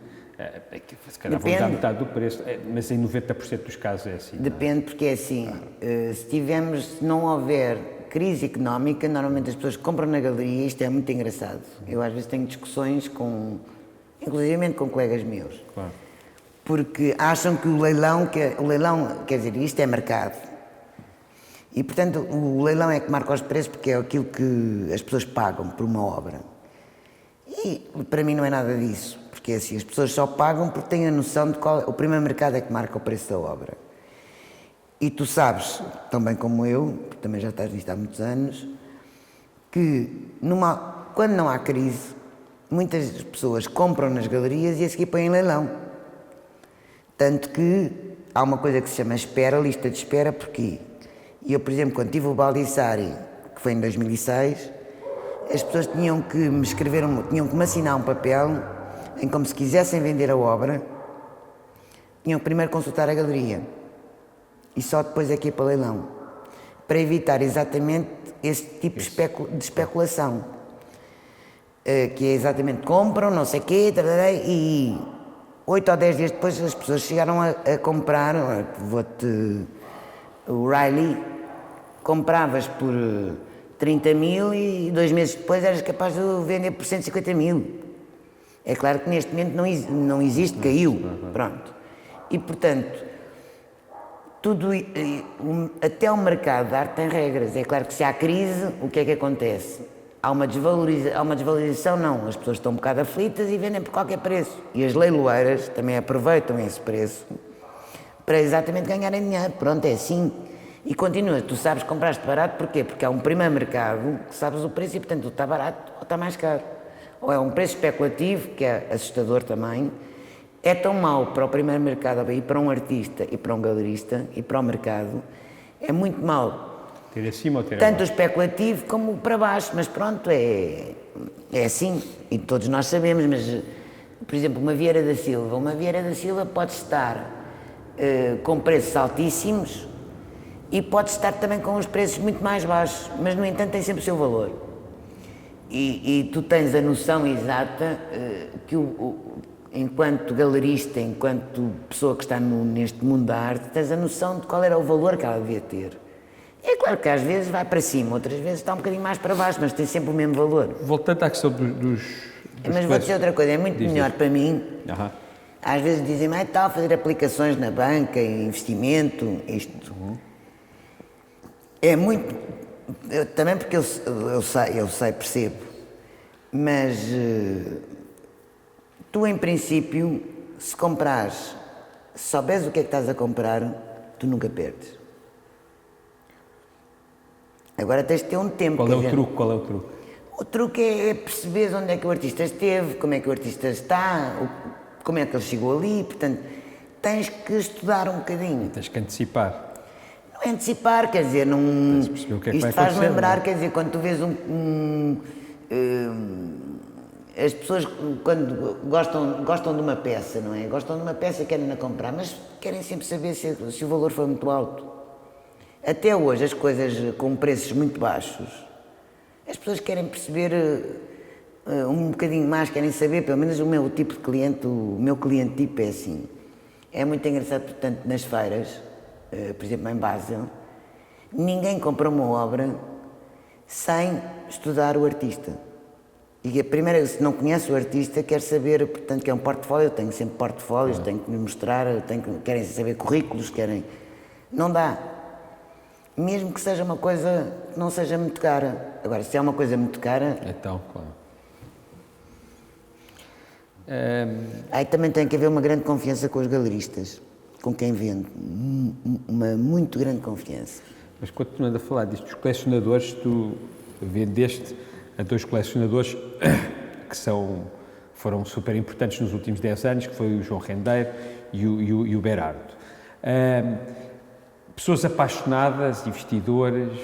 se calhar vão dar metade do preço, mas em 90% dos casos é assim. Depende, porque é assim, se não houver crise económica, normalmente as pessoas compram na galeria, isto é muito engraçado. Eu às vezes tenho discussões inclusivamente com colegas meus, claro, porque acham que o leilão, quer dizer, isto é mercado. E, portanto, o leilão é que marca os preços porque é aquilo que as pessoas pagam por uma obra. E, para mim, não é nada disso, porque é assim, as pessoas só pagam porque têm a noção de qual... O primeiro mercado é que marca o preço da obra. E tu sabes, tão bem como eu, porque também já estás nisto há muitos anos, que quando não há crise, muitas pessoas compram nas galerias e a seguir põem em leilão. Tanto que há uma coisa que se chama lista de espera, porquê? E eu, por exemplo, quando tive o Baldissari, que foi em 2006, as pessoas tinham que me assinar um papel em como se quisessem vender a obra, tinham que primeiro consultar a galeria e só depois é que ia para leilão, para evitar exatamente esse tipo de especulação, que é exatamente compram, não sei o quê, e 8 ou 10 dias depois as pessoas chegaram a comprar, o Riley, compravas por 30 mil e 2 meses depois eras capaz de vender por 150 mil. É claro que neste momento não existe, caiu, pronto. E, portanto, até o mercado de arte tem regras. É claro que se há crise, o que é que acontece? há uma desvalorização, não, as pessoas estão um bocado aflitas e vendem por qualquer preço. E as leiloeiras também aproveitam esse preço para exatamente ganharem dinheiro. Pronto, é assim. E continua, tu sabes que compraste barato, porquê? Porque há um primeiro mercado que sabes o preço e, portanto, está barato ou está mais caro. Ou é um preço especulativo, que é assustador também. É tão mau para o primeiro mercado, e para um artista, e para um galerista, e para o mercado, é muito mau. Ter acima ou ter Tanto o abaixo? especulativo como para baixo, mas pronto, é assim, e todos nós sabemos, mas, por exemplo, uma Vieira da Silva pode estar com preços altíssimos e pode estar também com os preços muito mais baixos, mas no entanto tem sempre o seu valor. E tu tens a noção exata que enquanto galerista, enquanto pessoa que está neste mundo da arte, tens a noção de qual era o valor que ela devia ter. É claro que às vezes vai para cima, outras vezes está um bocadinho mais para baixo, mas tem sempre o mesmo valor. Voltando à questão dos Mas vou dizer outra coisa, é muito melhor para mim. Aham. Às vezes dizem-me, tal, fazer aplicações na banca, investimento, isto. É muito. Também porque eu sei, percebo. Mas tu, em princípio, se comprares, se souberes o que é que estás a comprar, tu nunca perdes. Agora tens de ter um tempo. Qual é o truque? Qual é o truque? O truque é perceber onde é que o artista esteve, como é que o artista está, como é que ele chegou ali, portanto, tens que estudar um bocadinho. Tens que antecipar. Não é antecipar, quer dizer, não... Tens de perceber o que é que Isto vai faz acontecer, lembrar, não é? quer dizer, quando tu vês as pessoas quando gostam de uma peça, não é? Gostam de uma peça, querem-na comprar, mas querem sempre saber se o valor foi muito alto. Até hoje, as coisas com preços muito baixos, as pessoas querem perceber um bocadinho mais, querem saber, pelo menos o meu tipo de cliente, o meu cliente tipo é assim. É muito engraçado, portanto, nas feiras, por exemplo, em Basel, ninguém compra uma obra sem estudar o artista. E a primeira, se não conhece o artista, quer saber, portanto, que é um portfólio, eu tenho sempre portfólios, tenho que me mostrar, querem saber currículos, querem... Não dá. Mesmo que seja uma coisa que não seja muito cara. Agora, se é uma coisa muito cara... Então, claro. Aí também tem que haver uma grande confiança com os galeristas, com quem vende. Uma muito grande confiança. Mas continuando a falar disto, os colecionadores, tu vendeste a dois colecionadores que foram super importantes nos últimos 10 anos, que foi o João Rendeiro e o Berardo. Pessoas apaixonadas, investidores,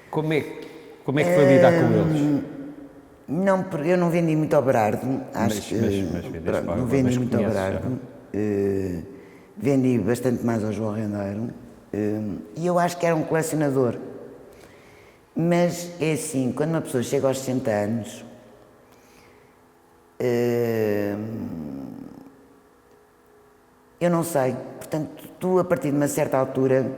como é que foi lidar com eles? Não, eu não vendi muito ao Berardo, acho que não vendi muito ao Berardo, vendi bastante mais ao João Rendeiro, e eu acho que era um colecionador. Mas é assim, quando uma pessoa chega aos 60 anos, eu não sei, portanto, tu a partir de uma certa altura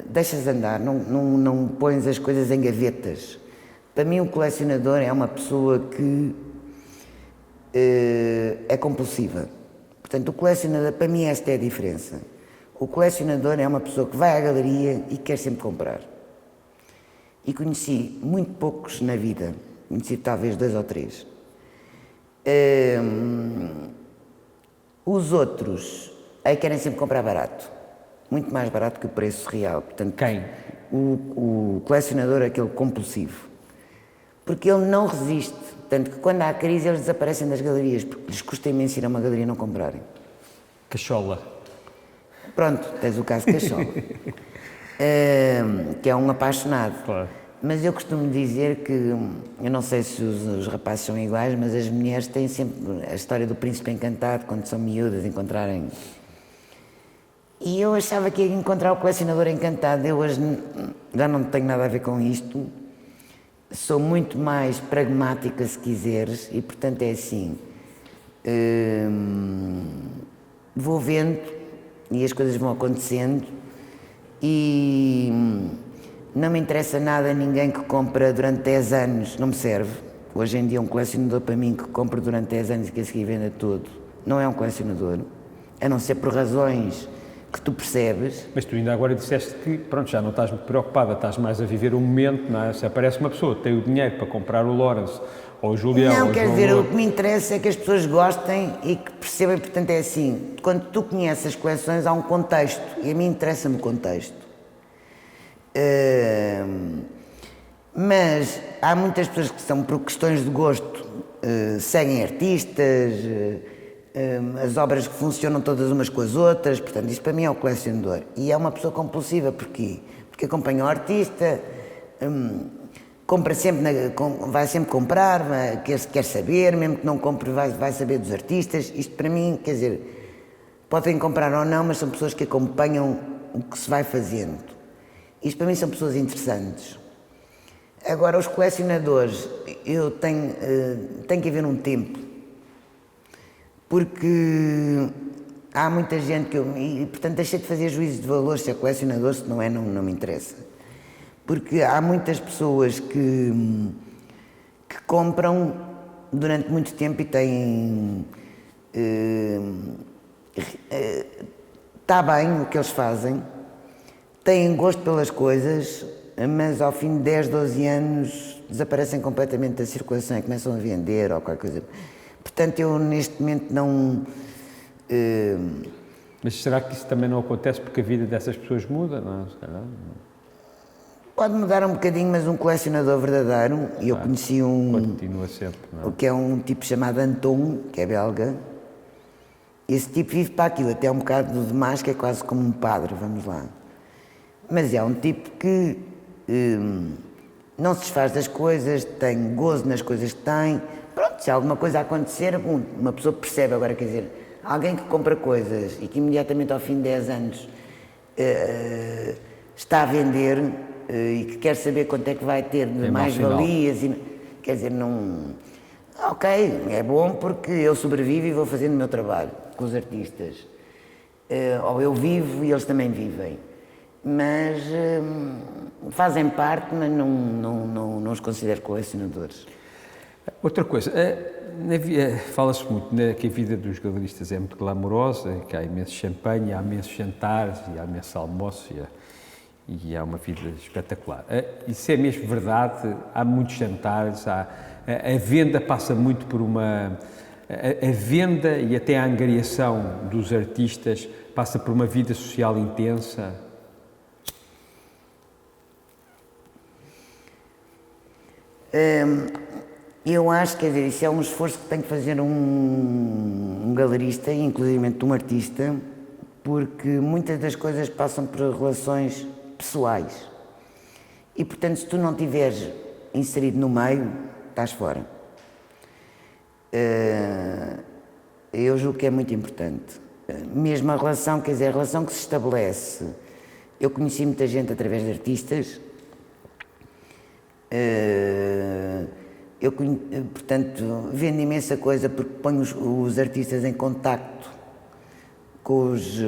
deixas andar, não pões as coisas em gavetas. Para mim o colecionador é uma pessoa que é compulsiva. Portanto, o colecionador, para mim esta é a diferença. O colecionador é uma pessoa que vai à galeria e quer sempre comprar. E conheci muito poucos na vida, conheci talvez 2 ou 3. Os outros aí querem sempre comprar barato, muito mais barato que o preço real. Portanto, Quem? O colecionador é aquele compulsivo, porque ele não resiste, tanto que quando há crise eles desaparecem das galerias, porque lhes custa imenso ir a uma galeria e não comprarem. Cachola. Pronto, tens o caso Cachola, que é um apaixonado. Claro. Mas eu costumo dizer que, eu não sei se os rapazes são iguais, mas as mulheres têm sempre a história do príncipe encantado, quando são miúdas, encontrarem... E eu achava que ia encontrar o colecionador encantado. Eu hoje já não tenho nada a ver com isto, sou muito mais pragmática, se quiseres, e portanto é assim, vou vendo e as coisas vão acontecendo e não me interessa nada a ninguém que compra durante 10 anos, não me serve. Hoje em dia um colecionador para mim que compra durante 10 anos e que a seguir venda tudo, não é um colecionador, a não ser por razões que tu percebes. Mas tu ainda agora disseste que, pronto, já não estás muito preocupada, estás mais a viver o momento, não é? Se aparece uma pessoa que tem o dinheiro para comprar o Lawrence, ou o Julião, Não, ou o quer João dizer, o Louro. que me interessa é que as pessoas gostem e que percebam, portanto é assim, quando tu conheces as coleções há um contexto, e a mim interessa-me o contexto. Mas há muitas pessoas que são, por questões de gosto, seguem artistas, as obras que funcionam todas umas com as outras, portanto isto para mim é o colecionador. E é uma pessoa compulsiva, porquê? Porque acompanha o artista, compra sempre, vai sempre comprar, quer saber, mesmo que não compre vai saber dos artistas. Isto para mim, quer dizer, podem comprar ou não, mas são pessoas que acompanham o que se vai fazendo. Isto para mim são pessoas interessantes. Agora, os colecionadores, tem que haver um tempo, porque há muita gente e portanto deixei de fazer juízo de valor se é colecionador, se não é, não me interessa. Porque há muitas pessoas que compram durante muito tempo e têm... está bem o que eles fazem, têm gosto pelas coisas, mas ao fim de 10, 12 anos desaparecem completamente da circulação e começam a vender ou qualquer coisa. Portanto, eu neste momento não... Mas será que isso também não acontece porque a vida dessas pessoas muda? Não, se calhar, não. Pode mudar um bocadinho, mas um colecionador verdadeiro, e eu conheci Continua sempre, não é? que é um tipo chamado Anton, que é belga. Esse tipo vive para aquilo, até um bocado do demais, que é quase como um padre, vamos lá. Mas é um tipo que não se desfaz das coisas, tem gozo nas coisas que tem. Pronto, se alguma coisa acontecer, uma pessoa percebe. Agora, quer dizer, alguém que compra coisas e que imediatamente ao fim de 10 anos está a vender e que quer saber quanto é que vai ter de mais-valias, quer dizer, não... Ok, é bom porque eu sobrevivo e vou fazendo o meu trabalho com os artistas. Ou eu vivo e eles também vivem. Mas fazem parte, mas não os considero colecionadores. Outra coisa, fala-se muito que a vida dos galeristas é muito glamourosa, que há imenso champanhe, há imensos jantares, e há imensos almoços, e há uma vida espetacular. Isso é mesmo verdade, há muitos jantares, a venda passa muito por uma... A venda e até a angariação dos artistas passa por uma vida social intensa. Eu acho, quer dizer, isso é um esforço que tem que fazer um galerista, inclusive um artista, porque muitas das coisas passam por relações pessoais. E, portanto, se tu não estiveres inserido no meio, estás fora. Eu julgo que é muito importante. Mesmo a relação, quer dizer, a relação que se estabelece. Eu conheci muita gente através de artistas. Portanto, vendo imensa coisa porque ponho os artistas em contacto com as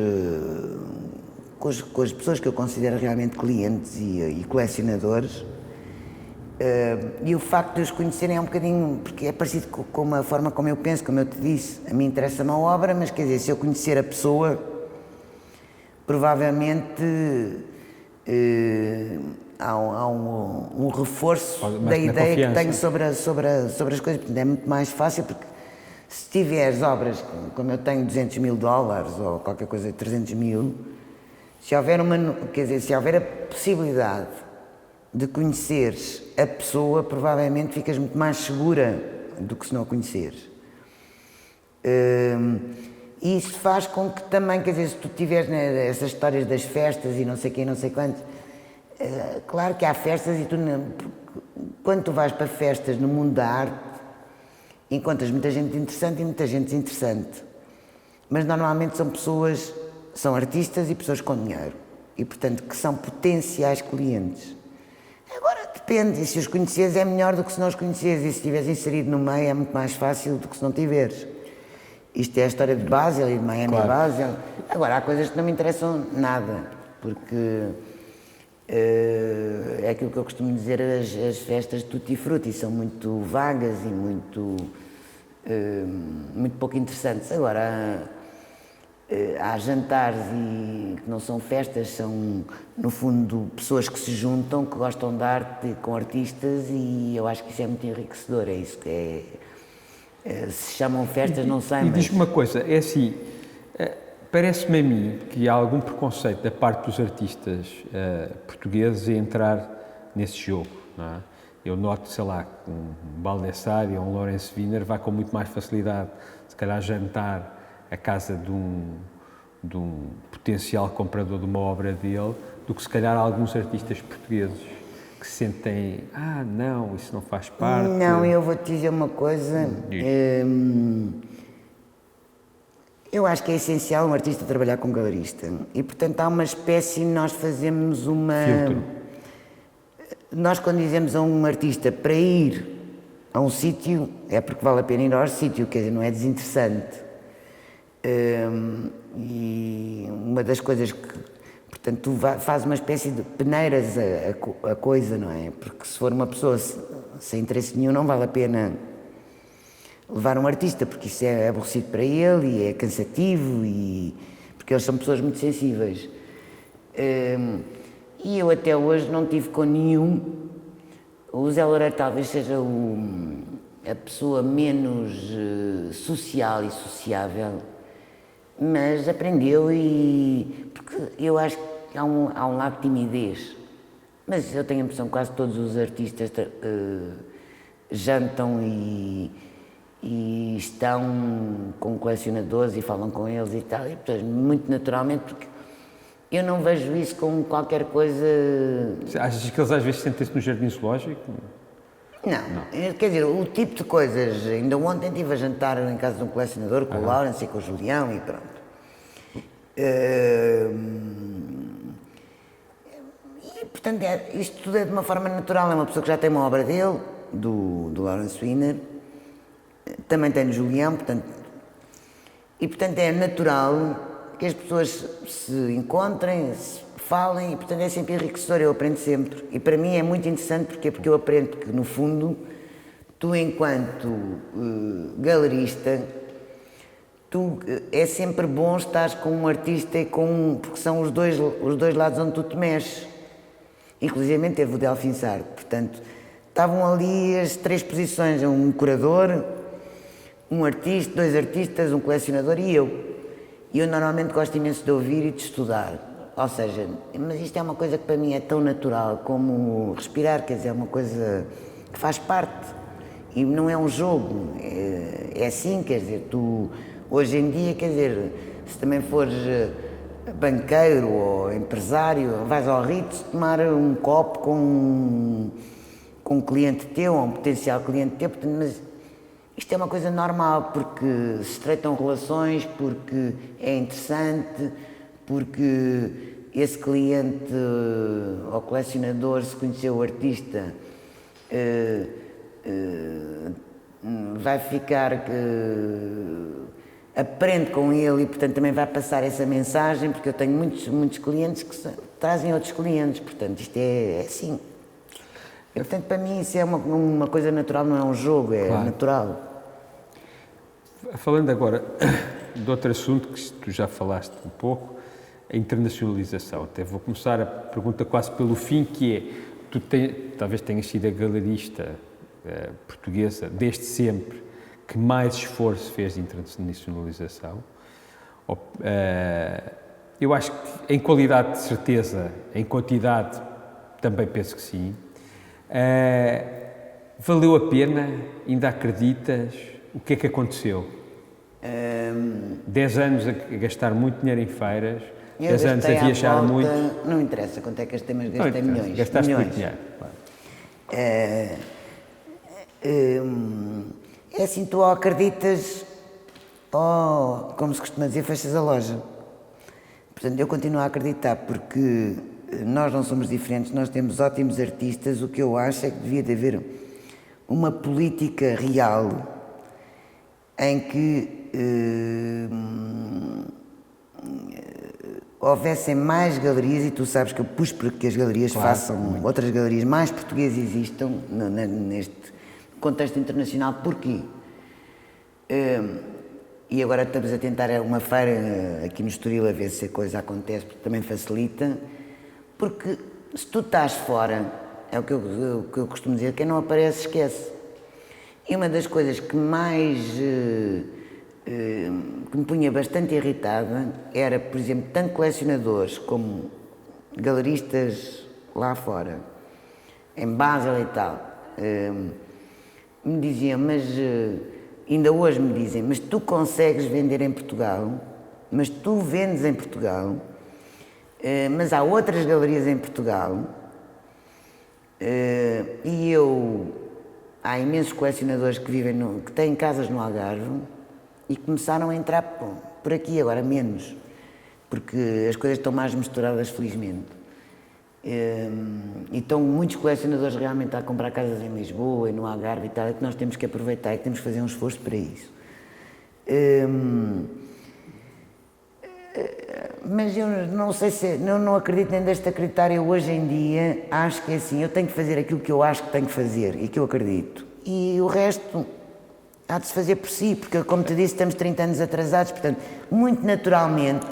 pessoas que eu considero realmente clientes e colecionadores. E o facto de os conhecerem é um bocadinho, porque é parecido com a forma como eu penso, como eu te disse. A mim interessa-me a obra, mas quer dizer, se eu conhecer a pessoa, provavelmente há um reforço da ideia que tenho sobre as coisas. É muito mais fácil, porque se tiveres obras, como eu tenho $200.000 ou qualquer coisa de 300 mil, se houver a possibilidade de conheceres a pessoa, provavelmente ficas muito mais segura do que se não a conheceres. E isso faz com que também, quer dizer, se tu tiveres essas histórias das festas e não sei quem, não sei quantos, claro que há festas e quando tu vais para festas no mundo da arte, encontras muita gente interessante e muita gente desinteressante. Mas normalmente são artistas e pessoas com dinheiro. E, portanto, que são potenciais clientes. Agora, depende, e se os conheceres é melhor do que se não os conheceres, e se estiveres inserido no meio é muito mais fácil do que se não tiveres. Isto é a história de Basel e de Miami, claro. Basel. Agora, há coisas que não me interessam nada, porque é aquilo que eu costumo dizer, as festas de tutti frutti são muito vagas e muito pouco interessantes. Agora, há jantares e que não são festas, são no fundo pessoas que se juntam, que gostam de arte com artistas, e eu acho que isso é muito enriquecedor, é isso que se chamam festas, não sei, mas... E diz-me uma coisa, é assim, parece-me a mim que há algum preconceito da parte dos artistas portugueses em entrar nesse jogo, não é? Eu noto, sei lá, que um Baldessari ou um Lawrence Wiener vai com muito mais facilidade, se calhar, jantar à casa de um potencial comprador de uma obra dele, do que se calhar alguns artistas portugueses que se sentem, não, isso não faz parte. Não, eu vou-te dizer uma coisa, eu acho que é essencial um artista trabalhar com um galerista, e portanto há uma espécie, nós fazemos uma... Filtro. Nós, quando dizemos a um artista para ir a um sítio, é porque vale a pena ir ao sítio, quer dizer, não é desinteressante. E uma das coisas que, portanto, tu fazes uma espécie de peneiras a coisa, não é? Porque se for uma pessoa sem interesse nenhum, não vale a pena levar um artista, porque isso é aborrecido para ele e é cansativo, porque eles são pessoas muito sensíveis. E eu até hoje não tive com nenhum. O Zé Loureiro talvez seja a pessoa menos social e sociável, mas aprendeu porque eu acho que há um lado de timidez. Mas eu tenho a impressão que quase todos os artistas jantam e estão com colecionadores e falam com eles e tal, e portanto, muito naturalmente, porque eu não vejo isso como qualquer coisa... Achas que eles às vezes sentem-se no jardim zoológico? Não, quer dizer, o tipo de coisas... Ainda ontem estive a jantar em casa de um colecionador, com o Lawrence e com o Julião e pronto. E, portanto, isto tudo é de uma forma natural. É uma pessoa que já tem uma obra dele, do Lawrence Wiener, também tem do Julião, portanto... E, portanto, é natural que as pessoas se encontrem, se falem, e portanto é sempre enriquecedor, eu aprendo sempre. E para mim é muito interessante, porque eu aprendo que, no fundo, tu enquanto galerista, é sempre bom estar com um artista porque são os dois lados onde tu te mexes. Inclusive teve o Delfim Sartre, portanto, estavam ali as três posições, um curador, um artista, dois artistas, um colecionador e eu. E eu normalmente gosto imenso de ouvir e de estudar, ou seja, mas isto é uma coisa que para mim é tão natural como respirar, quer dizer, é uma coisa que faz parte e não é um jogo, é assim, quer dizer, tu hoje em dia, quer dizer, se também fores banqueiro ou empresário, vais ao Ritz tomar um copo com um cliente teu ou um potencial cliente teu, portanto, mas isto é uma coisa normal, porque se estreitam relações, porque é interessante, porque esse cliente ou colecionador, se conheceu o artista, vai ficar, aprende com ele e, portanto, também vai passar essa mensagem, porque eu tenho muitos clientes que trazem outros clientes, portanto, isto é assim. E, portanto, para mim isso é uma coisa natural, não é um jogo, é natural. Falando agora de outro assunto que tu já falaste um pouco, a internacionalização. Até vou começar a pergunta quase pelo fim, que é, tu talvez tenhas sido a galerista portuguesa desde sempre que mais esforço fez de internacionalização. Eu acho que em qualidade de certeza, em quantidade também penso que sim. Valeu a pena? Ainda acreditas? O que é que aconteceu? 10 anos a gastar muito dinheiro em feiras, 10 anos a viajar muito. Não interessa quanto é que gastei, mas gastei milhões. Gastaste muito dinheiro. Claro. É assim, tu acreditas, como se costuma dizer, fechas a loja. Portanto, eu continuo a acreditar, porque nós não somos diferentes, nós temos ótimos artistas. O que eu acho é que devia de haver uma política real em que houvessem mais galerias, e tu sabes que eu pus para que as galerias façam, outras galerias mais portuguesas existam neste contexto internacional. Porquê? E agora estamos a tentar uma feira aqui no Estoril a ver se a coisa acontece, porque também facilita. Porque se tu estás fora, é o que eu costumo dizer, quem não aparece esquece. E uma das coisas que mais que me punha bastante irritada era, por exemplo, tanto colecionadores como galeristas lá fora, em Basel e tal, me diziam, mas ainda hoje me dizem, mas tu consegues vender em Portugal, mas tu vendes em Portugal, mas há outras galerias em Portugal, e há imensos colecionadores que vivem, que têm casas no Algarve e começaram a entrar por aqui, agora menos, porque as coisas estão mais misturadas, felizmente. E estão muitos colecionadores realmente a comprar casas em Lisboa e no Algarve e tal, é que nós temos que aproveitar e que temos que fazer um esforço para isso. Mas eu não sei se, eu não acredito nem deixo de acreditar, eu hoje em dia acho que é assim, eu tenho que fazer aquilo que eu acho que tenho que fazer e que eu acredito. E o resto há de se fazer por si, porque como te disse, estamos 30 anos atrasados, portanto, muito naturalmente,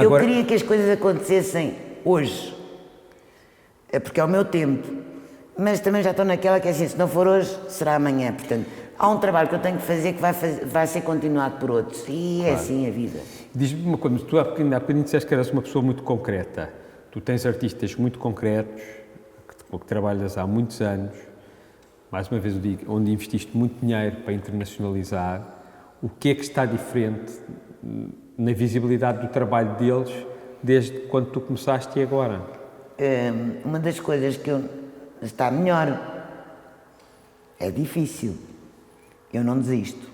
eu queria que as coisas acontecessem hoje. É porque é o meu tempo, mas também já estou naquela que é assim, se não for hoje, será amanhã, portanto, há um trabalho que eu tenho que fazer que vai ser continuado por outros, e é assim a vida. Diz-me uma coisa, tu há bocadinho disseste que eras uma pessoa muito concreta, tu tens artistas muito concretos, com que trabalhas há muitos anos, mais uma vez eu digo, onde investiste muito dinheiro para internacionalizar, o que é que está diferente na visibilidade do trabalho deles desde quando tu começaste e agora? Uma das coisas que está melhor, é difícil, eu não desisto,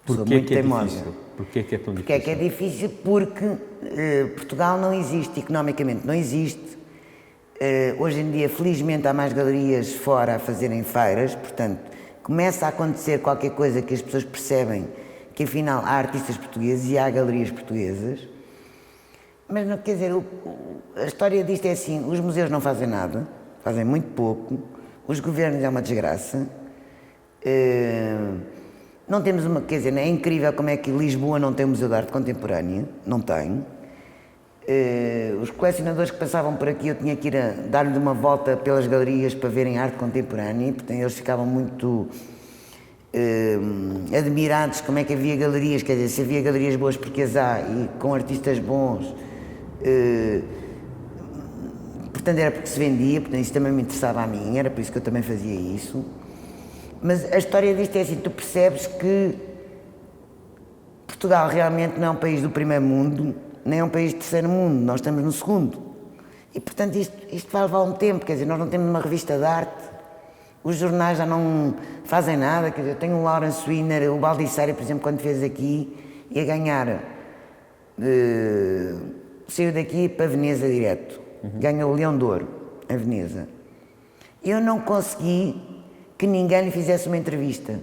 sou muito teimosa. Porquê é que é tão difícil? Porque é que é difícil? Porque Portugal não existe, economicamente não existe. Hoje em dia, felizmente, há mais galerias fora a fazerem feiras, portanto, começa a acontecer qualquer coisa que as pessoas percebem que, afinal, há artistas portugueses e há galerias portuguesas. Mas, não, quer dizer, a história disto é assim, os museus não fazem nada, fazem muito pouco, os governos é uma desgraça, não temos uma, quer dizer, é incrível como é que Lisboa não tem um museu de arte contemporânea, não tem. Os colecionadores que passavam por aqui, eu tinha que ir a dar-lhe uma volta pelas galerias para verem arte contemporânea, portanto eles ficavam muito admirados como é que havia galerias, quer dizer, se havia galerias boas porque as há e com artistas bons, portanto era porque se vendia, portanto isso também me interessava a mim, era por isso que eu também fazia isso. Mas a história disto é assim, tu percebes que Portugal realmente não é um país do primeiro mundo, nem é um país de terceiro mundo, nós estamos no segundo. E portanto isto vai levar um tempo, quer dizer, nós não temos uma revista de arte, os jornais já não fazem nada, quer dizer, eu tenho o Lawrence Wiener, o Baldisseri, por exemplo, quando fez aqui, ia ganhar, saiu daqui para Veneza direto, ganhou o Leão de Ouro, em Veneza. Eu não consegui que ninguém lhe fizesse uma entrevista.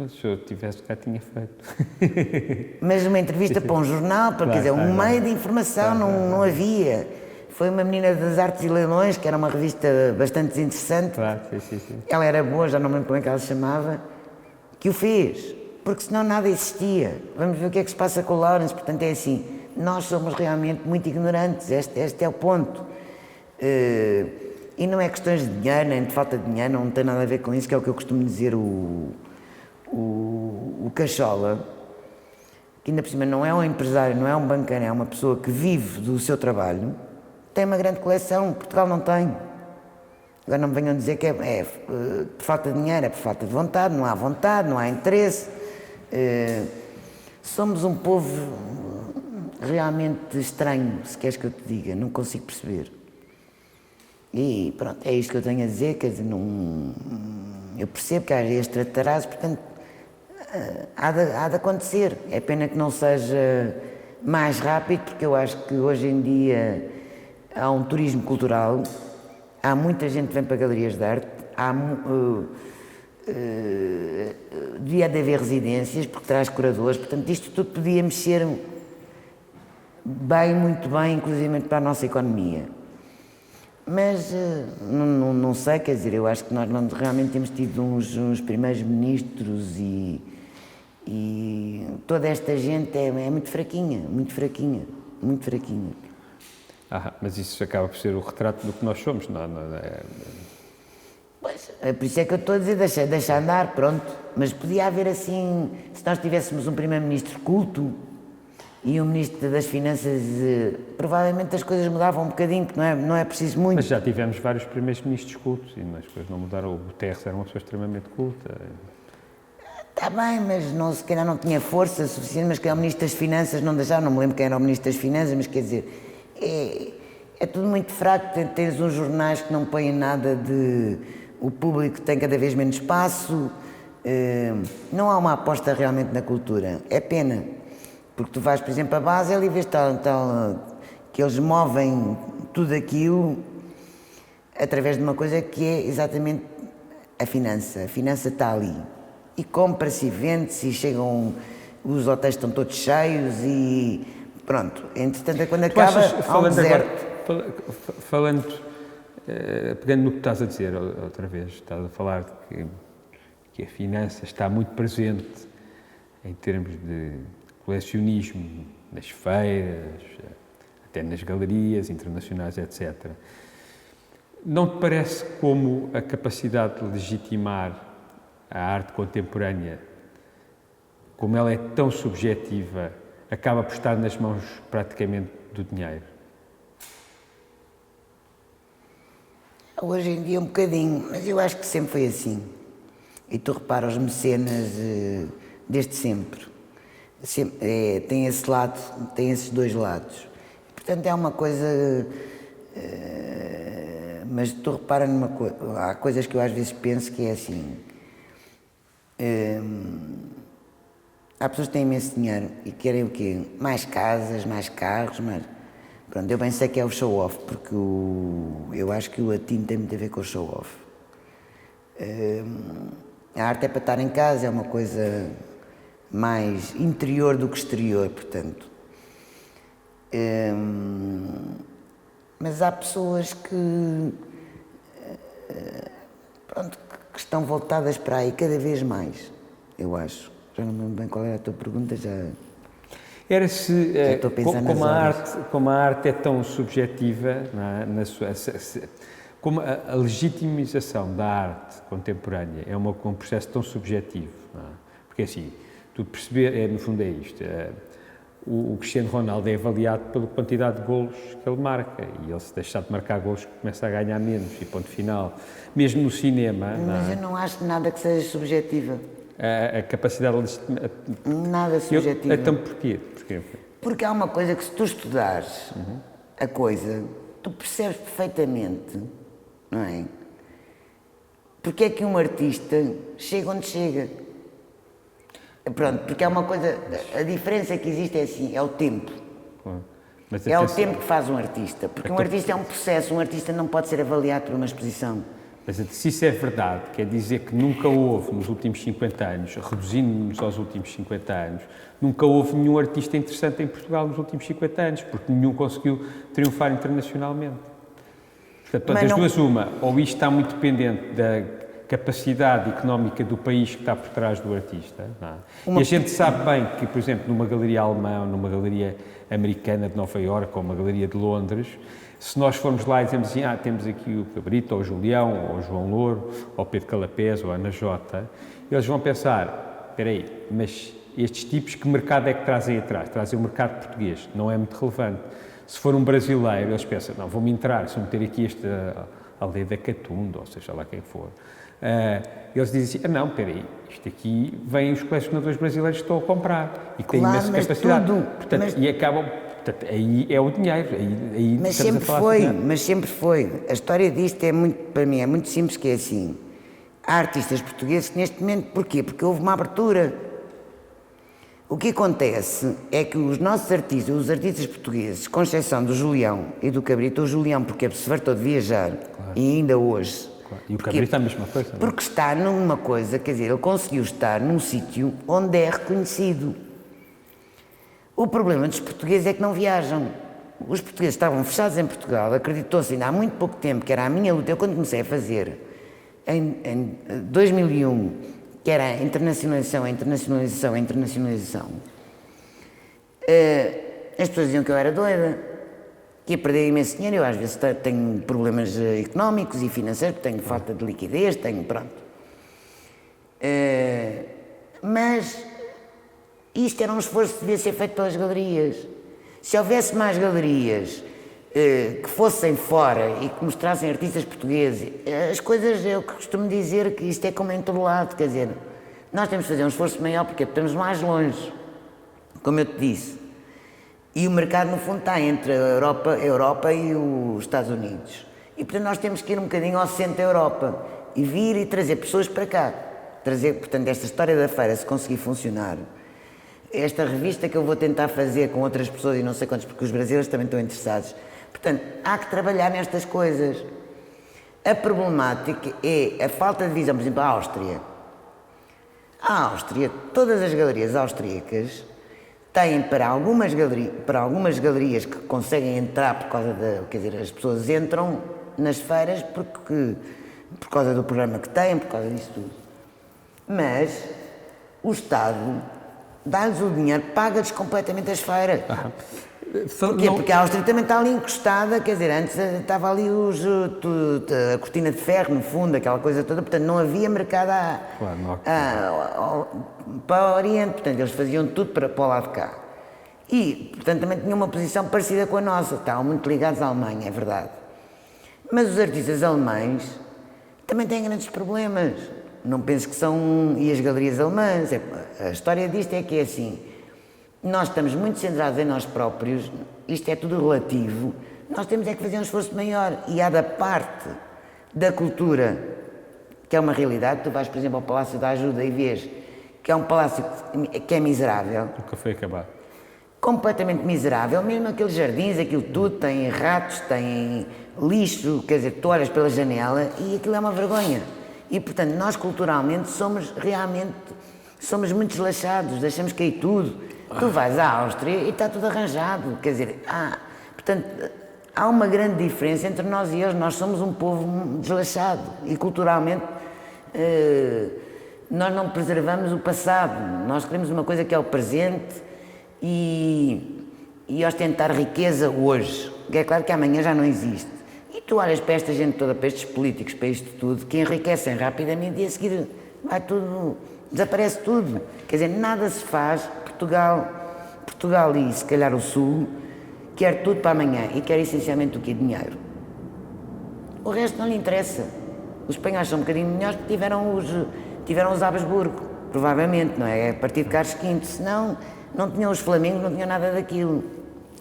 Se eu tivesse cá, tinha feito. Mas uma entrevista para um jornal, para, quer dizer, um meio de informação não havia. Foi uma menina das Artes e Leilões, que era uma revista bastante interessante. Claro, sim. Ela era boa, já não me lembro como é que ela se chamava, que o fez, porque senão nada existia. Vamos ver o que é que se passa com o Lawrence, portanto é assim, nós somos realmente muito ignorantes, este é o ponto. E não é questões de dinheiro, nem de falta de dinheiro, não tem nada a ver com isso, que é o que eu costumo dizer o Cachola, que ainda por cima não é um empresário, não é um banqueiro, é uma pessoa que vive do seu trabalho, tem uma grande coleção, Portugal não tem. Agora não me venham dizer que é por falta de dinheiro, é por falta de vontade, não há interesse. Somos um povo realmente estranho, se queres que eu te diga, não consigo perceber. E pronto, é isto que eu tenho a dizer, quer dizer, eu percebo que há este atraso, portanto, há de acontecer. É pena que não seja mais rápido, porque eu acho que hoje em dia há um turismo cultural, há muita gente que vem para galerias de arte, devia haver residências, porque traz curadores, portanto, isto tudo podia mexer bem, muito bem, inclusive para a nossa economia. Mas não sei, quer dizer, eu acho que nós realmente temos tido uns primeiros ministros e E toda esta gente é muito fraquinha, muito fraquinha, muito fraquinha. Mas isso acaba por ser o retrato do que nós somos, não é? Pois, por isso é que eu estou a dizer, deixa andar, pronto. Mas podia haver assim, se nós tivéssemos um primeiro-ministro culto e um ministro das Finanças, provavelmente as coisas mudavam um bocadinho, porque não é preciso muito. Mas já tivemos vários primeiros-ministros cultos e as coisas não mudaram. O Guterres era uma pessoa extremamente culta. Está bem, mas não, se calhar não tinha força suficiente, mas que é o Ministro das Finanças, não deixaram, não me lembro quem era o Ministro das Finanças, mas quer dizer, é tudo muito fraco, tens uns jornais que não põem nada de... O público tem cada vez menos espaço, não há uma aposta realmente na cultura, é pena, porque tu vais, por exemplo, a Basel e vês que eles movem tudo aquilo através de uma coisa que é exatamente a finança está ali. E compra-se, vende-se e chegam, os hotéis estão todos cheios e pronto. Entretanto, quando acaba, há um deserto. Pegando no que estás a dizer outra vez, estás a falar de que a finança está muito presente em termos de colecionismo, nas feiras, até nas galerias internacionais, etc. Não te parece como a capacidade de legitimar a arte contemporânea, como ela é tão subjetiva, acaba por estar nas mãos praticamente do dinheiro? Hoje em dia um bocadinho, mas eu acho que sempre foi assim. E tu repara, os mecenas desde sempre. Tem esse lado, tem esses dois lados. Portanto, é uma coisa... mas tu repara numa coisa, há coisas que eu às vezes penso que é assim... há pessoas que têm imenso dinheiro e querem o quê? Mais casas, mais carros, mais... Pronto, eu bem sei que é o show-off, porque eu acho que o latino tem muito a ver com o show-off. A arte é para estar em casa, é uma coisa mais interior do que exterior, portanto. Mas há pessoas que estão voltadas para aí cada vez mais, eu acho. Já não me lembro bem qual era a tua pergunta, já... Era se, como a arte é tão subjetiva, não é? Como a legitimização da arte contemporânea é um processo tão subjetivo, não é? Porque assim, tu perceber, no fundo é isto, o Cristiano Ronaldo é avaliado pela quantidade de golos que ele marca, e ele, se deixar de marcar golos, começa a ganhar menos, e ponto final. Mesmo no cinema... Mas eu não acho nada que seja subjetiva. A capacidade de... Nada subjetiva. Então porquê? Porque há uma coisa que, se tu estudares a coisa, tu percebes perfeitamente, não é? Porque é que um artista chega onde chega. Pronto, porque há uma coisa, a diferença que existe é assim, é o tempo. Mas é o tempo que faz um artista, porque um artista é um processo, um artista não pode ser avaliado por uma exposição. Mas se isso é verdade, quer dizer que nunca houve, nos últimos 50 anos, reduzindo-nos aos últimos 50 anos, nunca houve nenhum artista interessante em Portugal nos últimos 50 anos, porque nenhum conseguiu triunfar internacionalmente. Portanto, das duas uma, ou isto está muito dependente da capacidade económica do país que está por trás do artista, não é? E a gente sabe bem que, por exemplo, numa galeria alemã, numa galeria americana de Nova Iorque ou uma galeria de Londres, se nós formos lá e dizemos assim, temos aqui o Cabrito, ou o Julião, ou o João Louro, ou o Pedro Calapés, ou a Ana Jota, eles vão pensar, espera aí, mas estes tipos, que mercado é que trazem atrás? Trazem o mercado português, não é muito relevante. Se for um brasileiro, eles pensam, não, vou-me entrar, se eu meter aqui esta aldeia da Catunda, ou seja lá quem for. Eles dizem assim, não, espera aí, isto aqui vêm os colecionadores brasileiros que estão a comprar e que têm imensa capacidade. Portanto, e acabam... Portanto, aí é o dinheiro, aí mas sempre foi. A história disto é muito, para mim, é muito simples, que é assim. Há artistas portugueses que neste momento, porquê? Porque houve uma abertura. O que acontece é que os nossos artistas, os artistas portugueses, com exceção do Julião e do Cabrito, o Julião porque se fartou de viajar, claro, e ainda hoje... Claro. E o Cabrito é a mesma coisa, não é? Porque está numa coisa, quer dizer, ele conseguiu estar num sítio onde é reconhecido. O problema dos portugueses é que não viajam. Os portugueses estavam fechados em Portugal, acreditou-se ainda há muito pouco tempo, que era a minha luta. Eu, quando comecei a fazer, em 2001, que era a internacionalização, as pessoas diziam que eu era doida, que ia perder imenso dinheiro. Eu às vezes tenho problemas económicos e financeiros, tenho falta de liquidez, pronto. Mas isto era um esforço que devia ser feito pelas galerias. Se houvesse mais galerias que fossem fora e que mostrassem artistas portugueses, as coisas, eu costumo dizer que isto é como em todo lado, quer dizer, nós temos de fazer um esforço maior porque estamos mais longe, como eu te disse. E o mercado, no fundo, está entre a Europa e os Estados Unidos. E, portanto, nós temos que ir um bocadinho ao centro da Europa e vir e trazer pessoas para cá. Trazer, portanto, esta história da feira, se conseguir funcionar, esta revista que eu vou tentar fazer com outras pessoas e não sei quantos, porque os brasileiros também estão interessados. Portanto, há que trabalhar nestas coisas. A problemática é a falta de visão, por exemplo, a Áustria. A Áustria, todas as galerias austríacas têm para algumas galerias que conseguem entrar por causa quer dizer, as pessoas entram nas feiras por causa do programa que têm, por causa disso tudo. Mas o Estado dá-lhes o dinheiro, paga-lhes completamente as feiras. Porquê? Porque a Áustria também está ali encostada, quer dizer, antes estava ali a cortina de ferro no fundo, aquela coisa toda, portanto não havia mercado para o Oriente, portanto eles faziam tudo para o lado de cá. E, portanto, também tinham uma posição parecida com a nossa, estavam muito ligados à Alemanha, é verdade. Mas os artistas alemães também têm grandes problemas, não penso que são, e as galerias alemãs, a história disto é que é assim, nós estamos muito centrados em nós próprios, isto é tudo relativo, nós temos é que fazer um esforço maior e há da parte da cultura, que é uma realidade, tu vais, por exemplo, ao Palácio da Ajuda e vês que é um palácio que é miserável. Nunca foi acabado. Completamente miserável, mesmo aqueles jardins, aquilo tudo, tem ratos, tem lixo, quer dizer, tu olhas pela janela e aquilo é uma vergonha. E, portanto, nós culturalmente somos muito desleixados, deixamos cair tudo. Tu vais à Áustria e está tudo arranjado, quer dizer, portanto, há uma grande diferença entre nós e eles, nós somos um povo desleixado e culturalmente nós não preservamos o passado, nós queremos uma coisa que é o presente e ostentar riqueza hoje, que é claro que amanhã já não existe. E tu olhas para esta gente toda, para estes políticos, para isto tudo, que enriquecem rapidamente e a seguir vai tudo, desaparece tudo, quer dizer, nada se faz. Portugal e se calhar o Sul quer tudo para amanhã e quer essencialmente o quê? Dinheiro. O resto não lhe interessa. Os espanhóis são um bocadinho melhores porque tiveram os Habsburgo, provavelmente, não é? A partir de Carlos V, senão não tinham os Flamengos, não tinham nada daquilo.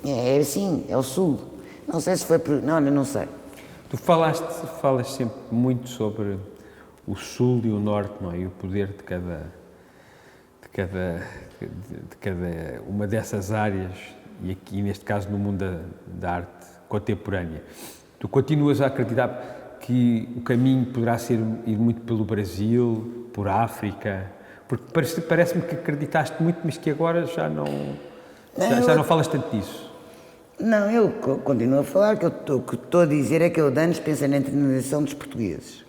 É assim, é o Sul. Não sei se foi por... não sei. Tu falas sempre muito sobre o Sul e o Norte, não é? E o poder de cada uma dessas áreas, e aqui neste caso no mundo da arte contemporânea. Tu continuas a acreditar que o caminho poderá ir muito pelo Brasil, por África, porque parece-me que acreditaste muito, mas que agora já não falas tanto disso. Não, eu continuo a falar, que o que estou a dizer é que eu de anos penso na internalização dos portugueses.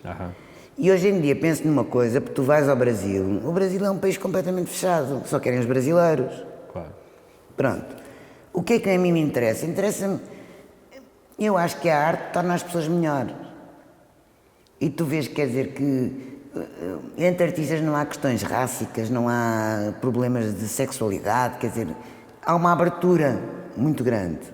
E hoje em dia penso numa coisa, porque tu vais ao Brasil, o Brasil é um país completamente fechado, só querem os brasileiros. Claro. Pronto. O que é que a mim me interessa? Interessa-me, eu acho que a arte torna as pessoas melhores. E tu vês, quer dizer, que entre artistas não há questões rássicas, não há problemas de sexualidade, quer dizer, há uma abertura muito grande.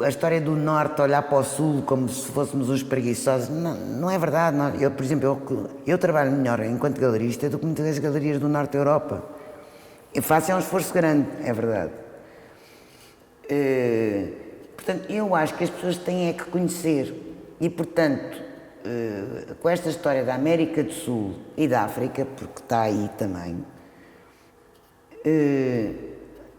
A história do Norte olhar para o Sul como se fôssemos uns preguiçosos, não é verdade. Eu, por exemplo, eu trabalho melhor enquanto galerista do que muitas das galerias do Norte da Europa. Eu faço um esforço grande, é verdade. Portanto, eu acho que as pessoas têm é que conhecer. E, portanto, com esta história da América do Sul e da África, porque está aí também,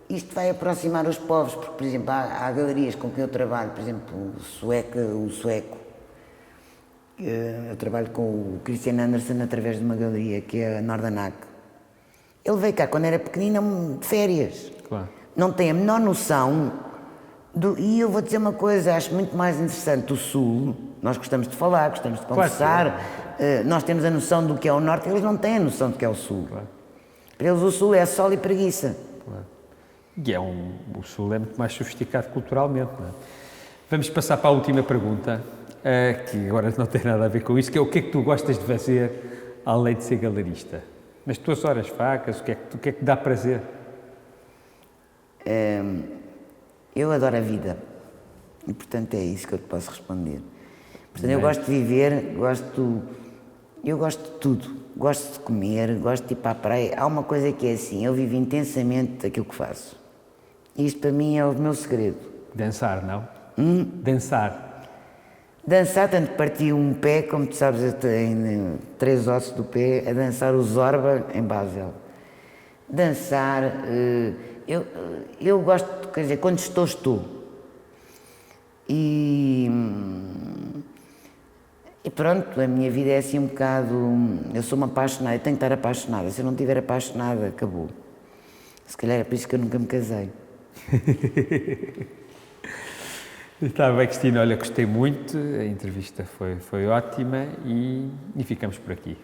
isto vai aproximar os povos, porque, por exemplo, há galerias com quem eu trabalho, por exemplo, o sueco. Eu trabalho com o Christian Andersen através de uma galeria que é a Nordanak. Ele veio cá quando era pequenino de férias. Claro. Não tem a menor noção e eu vou dizer uma coisa, acho muito mais interessante o Sul Nós gostamos de falar, gostamos de conversar, nós temos a noção do que é o Norte, eles não têm a noção do que é o Sul. Claro. Para eles o Sul é sol e preguiça. Claro. E o Sul é muito mais sofisticado culturalmente, não é? Vamos passar para a última pergunta, que agora não tem nada a ver com isso, que é o que é que tu gostas de fazer além de ser galerista? Nas tuas horas vagas, o que é que dá prazer? Eu adoro a vida e, portanto, é isso que eu te posso responder. Portanto, eu gosto de viver, eu gosto de tudo. Gosto de comer, gosto de ir para a praia. Há uma coisa que é assim, eu vivo intensamente aquilo que faço. Isto para mim é o meu segredo. Dançar, não? Dançar. Dançar, tanto parti um pé, como tu sabes, eu tenho 3 ossos do pé, a dançar o Zorba em Basel. Dançar, eu gosto, quer dizer, quando estou. E pronto, a minha vida é assim um bocado, eu sou uma apaixonada, eu tenho que estar apaixonada, se eu não estiver apaixonada, acabou. Se calhar é por isso que eu nunca me casei. Está bem, Cristina, olha, gostei muito, a entrevista foi ótima e ficamos por aqui.